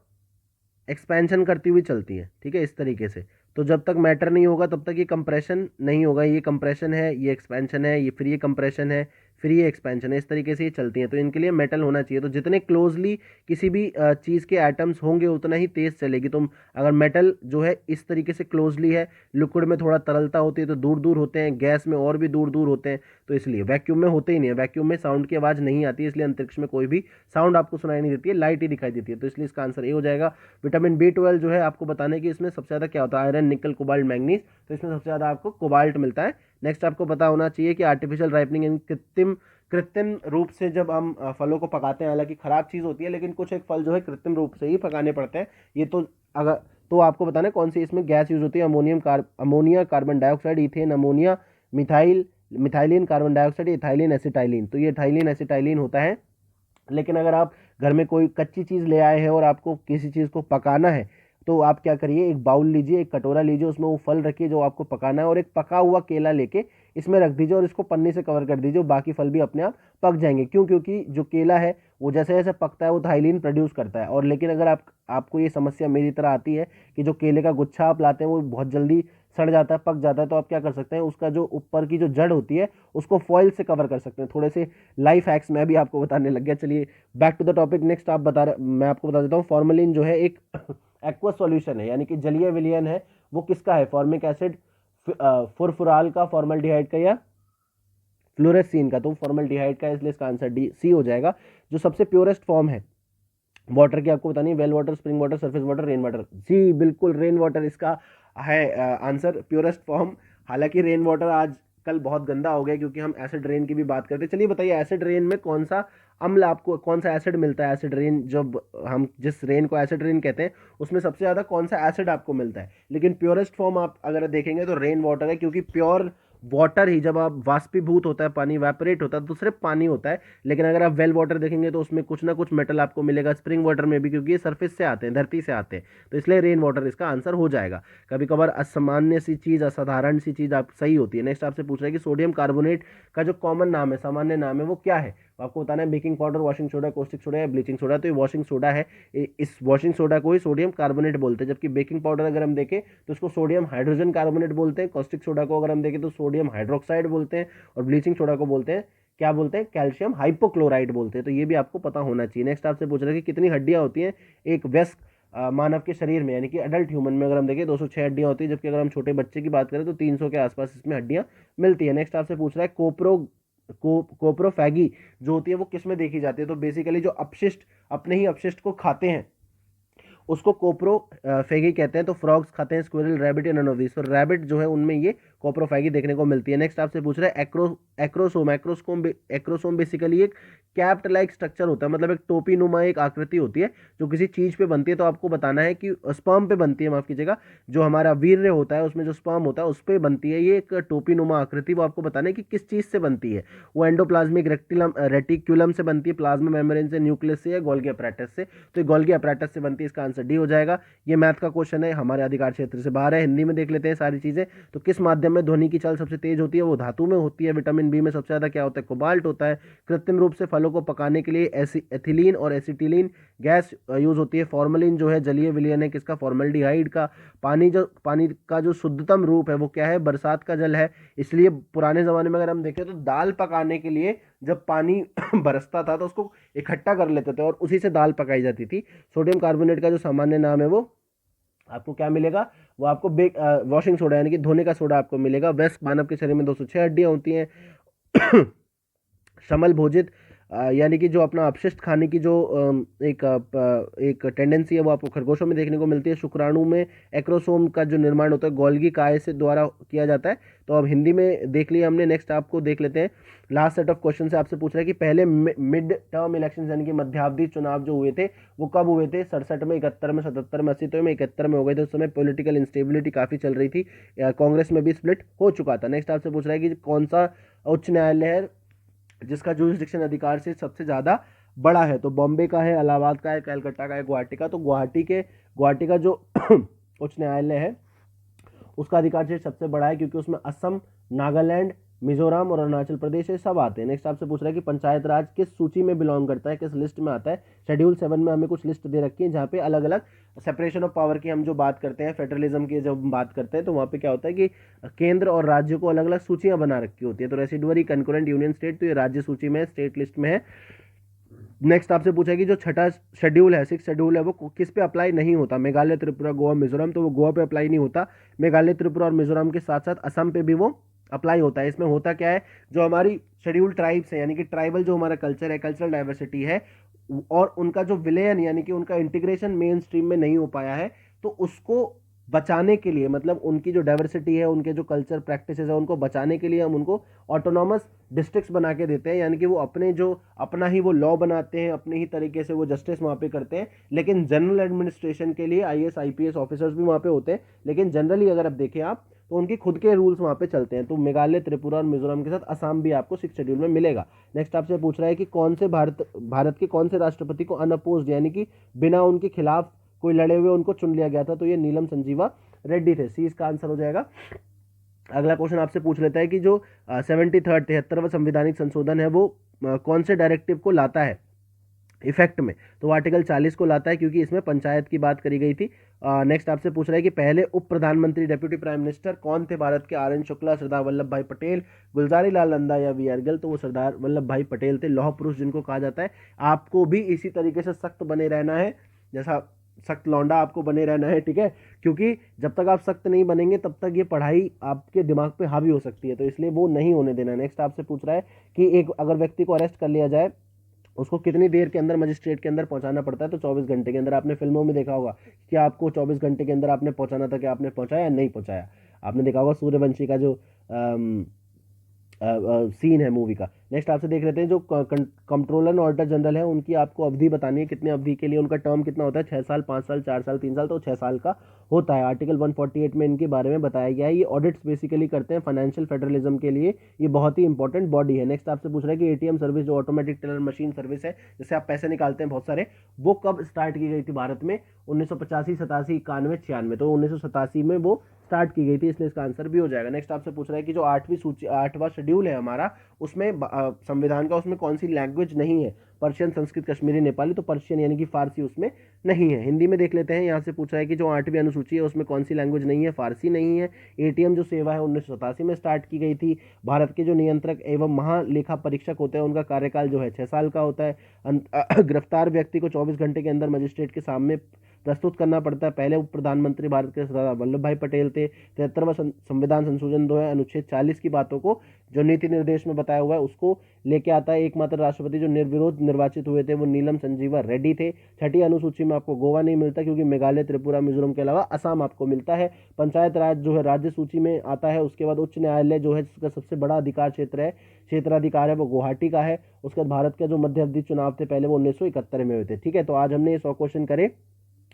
एक्सपेंशन करती हुई चलती है। ठीक है, इस तरीके से। तो जब तक मैटर नहीं होगा तब तक ये कंप्रेशन नहीं होगा। ये कंप्रेशन है, ये एक्सपेंशन है, ये फिर ये कंप्रेशन है, फिर ये एक्सपेंशन है, इस तरीके से ये चलती हैं। तो इनके लिए मेटल होना चाहिए। तो जितने क्लोजली किसी भी चीज़ के एटम्स होंगे उतना ही तेज़ चलेगी। तो अगर मेटल जो है इस तरीके से क्लोजली है, लिक्विड में थोड़ा तरलता होती है तो दूर दूर होते हैं, गैस में और भी दूर दूर होते हैं, तो इसलिए वैक्यूम में होते ही नहीं है। वैक्यूम में साउंड की आवाज़ नहीं आती है, इसलिए अंतरिक्ष में कोई भी साउंड आपको सुनाई नहीं देती है, लाइट ही दिखाई देती है। तो इसलिए इसका आंसर ए हो जाएगा। विटामिन B12 जो है आपको बताने की इसमें सबसे ज़्यादा क्या होता है, आयरन, निकल, कोबाल्ट, मैंगनीज। तो इसमें सबसे ज़्यादा आपको कोबाल्ट मिलता है। नेक्स्ट आपको पता होना चाहिए कि आर्टिफिशियल राइपनिंग यानी कृत्रिम रूप से जब हम फलों को पकाते हैं, हालांकि खराब चीज़ होती है लेकिन कुछ एक फल जो है कृत्रिम रूप से ही पकाने पड़ते हैं। ये तो अगर तो आपको बताना है कौन सी इसमें गैस यूज होती है, ammonia, carbon dioxide, ethane, ammonia, methylene, carbon dioxide, ethylene, acetylene. तो ये इथाइलिन एसिटाइलिन होता है। लेकिन अगर आप घर में कोई कच्ची चीज़ ले आए हैं और आपको किसी चीज़ को पकाना है, तो आप क्या करिए, एक बाउल लीजिए, एक कटोरा लीजिए, उसमें वो फल रखिए जो आपको पकाना है, और एक पका हुआ केला लेके इसमें रख दीजिए और इसको पन्नी से कवर कर दीजिए, बाकी फल भी अपने आप पक जाएंगे। क्यों? क्योंकि जो केला है वो जैसे जैसे पकता है वो थाइलिन प्रोड्यूस करता है। और लेकिन अगर आपको ये समस्या मेरी तरह आती है कि जो केले का गुच्छा आप लाते हैं वो बहुत जल्दी सड़ जाता है, पक जाता है, तो आप क्या कर सकते हैं, उसका जो ऊपर की जो जड़ होती है उसको फॉइल से कवर कर सकते हैं। थोड़े से लाइफ हैक्स मैं भी आपको बताने लग गया। चलिए back to the topic. Next मैं आपको बता देता हूँ, फॉर्मेलिन जो है एक एक्वा सॉल्यूशन है, यानी कि जलीय विलयन है। वो किसका है? फॉर्मिक एसिड, फुरफुराल का, फॉर्मल्डिहाइड का, या फ्लोरेसीन का। तो फॉर्मल्डिहाइड का है, इसलिए इसका आंसर डी सी हो जाएगा। जो सबसे प्योरेस्ट फॉर्म है वाटर की आपको बतानी है, well water, spring water, surface water, rain water. जी बिल्कुल, रेन वाटर इसका है आंसर, प्योरेस्ट फॉर्म। हालांकि रेन वाटर आज कल बहुत गंदा हो गया क्योंकि हम एसिड रेन की भी बात करते हैं। चलिए बताइए, एसिड रेन में कौन सा अम्ल, आपको कौन सा एसिड मिलता है? एसिड रेन, जब हम जिस रेन को एसिड रेन कहते हैं उसमें सबसे ज़्यादा कौन सा एसिड आपको मिलता है? लेकिन प्योरेस्ट फॉर्म आप अगर देखेंगे तो रेन वाटर है, क्योंकि प्योर वाटर ही जब आप वाष्पीभूत होता है, पानी वेपोरेट होता है तो सिर्फ पानी होता है। लेकिन अगर आप वेल वाटर देखेंगे तो उसमें कुछ ना कुछ मेटल आपको मिलेगा, स्प्रिंग वाटर में भी, क्योंकि ये सरफेस से आते हैं, धरती से आते हैं। तो इसलिए रेन वाटर इसका आंसर हो जाएगा। कभी कभार असामान्य सी चीज़, असाधारण सी चीज़ आप सही होती है। नेक्स्ट आपसे पूछ रहा है कि सोडियम कार्बोनेट का जो कॉमन नाम है, सामान्य नाम है, वो क्या है? आपको बताना है baking powder, washing soda, caustic soda या ब्लीचिंग सोडा। तो ये वॉशिंग सोडा है। इस वॉशिंग सोडा को ही सोडियम कार्बोनेट बोलते हैं। जबकि बेकिंग पाउडर अगर हम देखें तो उसको सोडियम हाइड्रोजन कार्बोनेट बोलते हैं। कॉस्टिक सोडा को अगर हम देखें तो सोडियम हाइड्रोक्साइड बोलते हैं। और ब्लीचिंग सोडा को बोलते हैं, क्या बोलते हैं? कैल्शियम हाइपोक्लोराइड बोलते हैं। तो ये भी आपको पता होना चाहिए। नेक्स्ट आपसे पूछ रहे हैं कि कितनी हड्डियां होती हैं एक वयस्क मानव के शरीर में, यानी कि अडल्ट ह्यूमन में अगर हम देखें 206 हड्डियां होती है, जबकि अगर हम छोटे बच्चे की बात करें तो 300 के आसपास इसमें हड्डियां मिलती है। नेक्स्ट आपसे पूछ रहा है कोप्रोफैगी जो होती है वो किस में देखी जाती है? तो बेसिकली जो अपशिष्ट अपने ही अपशिष्ट को खाते हैं उसको कोप्रोफैगी कहते हैं। तो फ्रॉग्स खाते हैं, स्क्विरल, रैबिट या नन ऑफ दिस। तो रैबिट जो है उनमें ये कोप्रोफैगी देखने को मिलती है। नेक्स्ट आपसे पूछ रहा है एक्रोसोम बेसिकली एक कैप्ट लाइक स्ट्रक्चर होता है, मतलब एक टोपी नुमा एक आकृति होती है जो किसी चीज पे बनती है। तो आपको बताना है कि स्पर्म पे बनती है, माफ कीजिएगा, जो हमारा वीर्य होता है उसमें जो स्पर्म होता है उस पर बनती है ये एक टोपी नुमा आकृति। वो आपको बताना है कि किस चीज से बनती है। वो एंडोप्लाज्मिक रेटिक्यूलम से बनती है, प्लाज्मा मेम्ब्रेन से, न्यूक्लियस से, या गोल्गी अपैरेटस से। तो गोल्गी अपैरेटस से बनती है, इसका आंसर डी हो जाएगा। ये मैथ का क्वेश्चन है, हमारे अधिकार क्षेत्र से बाहर है। हिंदी में देख लेते हैं सारी चीजें। तो किस माध्यम में ध्वनि की चाल सबसे तेज होती है? वो धातु में होती है। विटामिन बी में सबसे ज्यादा क्या होता है? कोबाल्ट होता है। कृत्रिम रूप से फलों को पकाने के लिए एथिलीन और एसिटिलीन गैस यूज होती है। फॉर्मलिन जो है जलीय विलयन है, किसका? फॉर्मल्डिहाइड का। पानी का जो शुद्धतम रूप है वो क्या है? बरसात का जल है। इसलिए पुराने जमाने में अगर हम देखें तो दाल पकाने के लिए जब पानी बरसता था तो उसको इकट्ठा कर लेते थे और उसी से दाल पकाई जाती थी। सोडियम कार्बोनेट का जो सामान्य नाम है वो आपको क्या मिलेगा? वो आपको वॉशिंग सोडा यानी कि धोने का सोडा आपको मिलेगा। वयस्क मानव के शरीर में 206 हड्डियां होती हैं। समल भोजित यानी कि जो अपना अपशिष्ट खाने की जो एक टेंडेंसी है वो आपको खरगोशों में देखने को मिलती है। शुक्राणु में एक्रोसोम का जो निर्माण होता है गोल्गी काय से द्वारा किया जाता है। तो अब हिंदी में देख लिया हमने, नेक्स्ट आपको देख लेते हैं। लास्ट सेट ऑफ क्वेश्चन से आपसे पूछ रहा है कि पहले मिड टर्म इलेक्शन यानी कि मध्यावधि चुनाव जो हुए थे वो कब हुए थे? 67 में, 71 में, 77 में, 80 में, 71 में हो गए थे। उस समय पॉलिटिकल इंस्टेबिलिटी काफ़ी चल रही थी, कांग्रेस में भी स्प्लिट हो चुका था। नेक्स्ट आपसे पूछ रहा है कि कौन सा उच्च न्यायालय है जिसका जुरिस्डिक्शन अधिकार से सबसे ज़्यादा बड़ा है? तो बॉम्बे का है, इलाहाबाद का है, कलकत्ता का है, गुवाहाटी का। तो गुवाहाटी का जो उच्च न्यायालय है उसका अधिकार क्षेत्र सबसे बड़ा है, क्योंकि उसमें असम, नागालैंड, मिजोरम और अरुणाचल प्रदेश ये सब आते हैं। नेक्स्ट आपसे पूछ रहा है कि पंचायत राज किस सूची में बिलोंग करता है, किस लिस्ट में आता है? शेड्यूल 7 में हमें कुछ लिस्ट दे रखी है जहाँ पे अलग अलग सेपरेशन ऑफ पावर की हम जो बात करते हैं, फेडरलिज्म की जब हम बात करते हैं, तो वहाँ पे क्या होता है कि केंद्र और राज्य को अलग अलग सूचियाँ बना रखी होती है। तो रेसिडुअरी कंकरेंट यूनियन स्टेट, तो ये राज्य सूची में है, स्टेट लिस्ट में है। नेक्स्ट आपसे पूछा कि जो छठा शेड्यूल है, 6 शेड्यूल है, वो किस पे अप्लाई नहीं होता? मेघालय, त्रिपुरा, गोवा, मिजोरम। तो वो गोवा पे अप्लाई नहीं होता। मेघालय, त्रिपुरा और मिजोरम के साथ साथ असम पे भी वो अप्लाई होता है। इसमें होता क्या है, जो हमारी शेड्यूल ट्राइब्स है यानी कि ट्राइबल जो हमारा कल्चर है, कल्चरल डाइवर्सिटी है, और उनका जो विलयन यानी कि उनका इंटीग्रेशन मेन स्ट्रीम में नहीं हो पाया है, तो उसको बचाने के लिए, मतलब उनकी जो डाइवर्सिटी है, उनके जो कल्चर प्रैक्टिसेस है, उनको बचाने के लिए हम उनको ऑटोनॉमस डिस्ट्रिक्ट्स बना के देते हैं। यानी कि वो अपना ही वो लॉ बनाते हैं, अपने ही तरीके से वो जस्टिस वहाँ पे करते हैं। लेकिन जनरल एडमिनिस्ट्रेशन के लिए IAS IPS ऑफिसर्स भी वहाँ पे होते हैं, लेकिन जनरली अगर आप देखें आप तो उनकी खुद के रूल्स वहाँ पे चलते हैं। तो मेघालय, त्रिपुरा और मिजोरम के साथ असम भी आपको 6 शेड्यूल में मिलेगा। नेक्स्ट आपसे पूछ रहा है कि भारत के कौन से राष्ट्रपति को अनअपोज्ड यानी कि बिना उनके खिलाफ कोई लड़े हुए उनको चुन लिया गया था? तो ये नीलम संजीवा रेड्डी थे। सी इसका आंसर हो जाएगा। अगला क्वेश्चन आपसे पूछ लेता है कि जो 73वां संवैधानिक संशोधन है वो कौन से डायरेक्टिव को लाता है इफेक्ट में? तो आर्टिकल 40 को लाता है, क्योंकि इसमें पंचायत की बात करी गई थी। नेक्स्ट आपसे पूछ रहा है कि पहले उप प्रधानमंत्री डेप्यूटी प्राइम मिनिस्टर कौन थे भारत के? RN शुक्ला, सरदार वल्लभ भाई पटेल, गुलजारी लाल नंदा या VR गिल? तो वो सरदार वल्लभ भाई पटेल थे, लौह पुरुष जिनको कहा जाता है। आपको भी इसी तरीके से सख्त बने रहना है, जैसा सख्त लौंडा आपको बने रहना है, ठीक है? क्योंकि जब तक आप सख्त नहीं बनेंगे तब तक ये पढ़ाई आपके दिमाग पे हावी हो सकती है, तो इसलिए वो नहीं होने देना। नेक्स्ट आपसे पूछ रहा है कि एक अगर व्यक्ति को अरेस्ट कर लिया जाए, उसको कितनी देर के अंदर मजिस्ट्रेट के अंदर पहुंचाना पड़ता है? तो 24 घंटे के अंदर। आपने फिल्मों में देखा होगा कि आपको 24 घंटे के अंदर आपने पहुंचाना था, कि आपने पहुंचाया या नहीं पहुंचाया? आपने देखा होगा सूर्यवंशी का जो सीन है मूवी का। नेक्स्ट आपसे देख लेते हैं जो कंट्रोलर एंड ऑडिटर जनरल है, उनकी आपको अवधि बतानी है, कितने अवधि के लिए, उनका टर्म कितना होता है? 6 साल, 5 साल, 4 साल, 3 साल। तो 6 साल का होता है। आर्टिकल 148 में इनके बारे में बताया गया है। ये ऑडिट्स बेसिकली करते हैं फाइनेंशियल फेडरलिज्म के लिए, ये बहुत ही इंपॉर्टेंट बॉडी है। नेक्स्ट आपसे पूछ रहा है कि ATM सर्विस जो ऑटोमेटिक टेलर मशीन सर्विस है, जिससे आप पैसे निकालते हैं बहुत सारे, वो कब स्टार्ट की गई थी भारत में? 1985, 87, 91, 96। तो 1987 में वो स्टार्ट की गई थी, इसलिए इसका आंसर भी हो जाएगा। नेक्स्ट आपसे पूछ रहा है कि जो 8वां शेड्यूल है हमारा, उसमें संविधान का, उसमें कौन सी लैंग्वेज नहीं है? पर्शियन, संस्कृत, कश्मीरी, नेपाली। तो पर्शियन यानी कि फारसी उसमें नहीं है। हिंदी में देख लेते हैं। यहाँ से पूछ रहा है कि जो 8वीं अनुसूची है उसमें कौन सी लैंग्वेज नहीं है? फारसी नहीं है। ATM जो सेवा है 1987 में स्टार्ट की गई थी। भारत के जो नियंत्रक एवं महालेखा परीक्षक होते हैं उनका कार्यकाल जो है 6 साल का होता है। गिरफ्तार व्यक्ति को 24 घंटे के अंदर मजिस्ट्रेट के सामने प्रस्तुत करना पड़ता है। पहले उप प्रधानमंत्री भारत के सरदार वल्लभ भाई पटेल थे। 73वां संविधान संशोधन जो है अनुच्छेद 40 की बातों को, जो नीति निर्देश में बताया हुआ है, उसको लेके आता है। एकमात्र राष्ट्रपति जो निर्विरोध निर्वाचित हुए थे वो नीलम संजीवा रेड्डी थे। 6ठी अनुसूची में आपको गोवा नहीं मिलता, क्योंकि मेघालय, त्रिपुरा, मिजोरम के अलावा असम आपको मिलता है। पंचायत राज जो है राज्य सूची में आता है। उसके बाद उच्च न्यायालय जो है, जिसका सबसे बड़ा अधिकार क्षेत्राधिकार है, वो गुवाहाटी का है। उसके बाद भारत के जो मध्य अवधि चुनाव थे पहले, वो 1971 में हुए थे। ठीक है, तो आज हमने ये 100 क्वेश्चन करे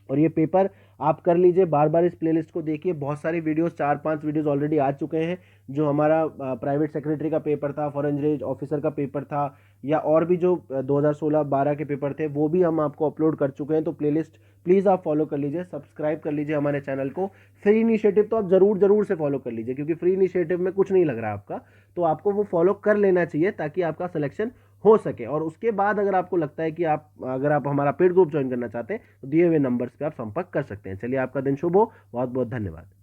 और ये पेपर आप कर लीजिए। बार बार इस प्लेलिस्ट को देखिए, बहुत सारी वीडियोस, 4-5 वीडियोस ऑलरेडी आ चुके हैं। जो हमारा प्राइवेट सेक्रेटरी का पेपर था, फॉरेन रेंज ऑफिसर का पेपर था, या और भी जो 2016-12 के पेपर थे, वो भी हम आपको अपलोड कर चुके हैं। तो प्लेलिस्ट प्लीज़ आप फॉलो कर लीजिए, सब्सक्राइब कर लीजिए हमारे चैनल को। फ्री इनिशिएटिव तो आप ज़रूर से फॉलो कर लीजिए, क्योंकि फ्री इनिशिएटिव में कुछ नहीं लग रहा है आपका, तो आपको वो फॉलो कर लेना चाहिए ताकि आपका सिलेक्शन हो सके। और उसके बाद अगर आपको लगता है कि अगर आप हमारा पेड ग्रुप ज्वाइन करना चाहते हैं तो दिए हुए नंबर्स पे आप संपर्क कर सकते हैं। चलिए, आपका दिन शुभ हो। बहुत बहुत धन्यवाद।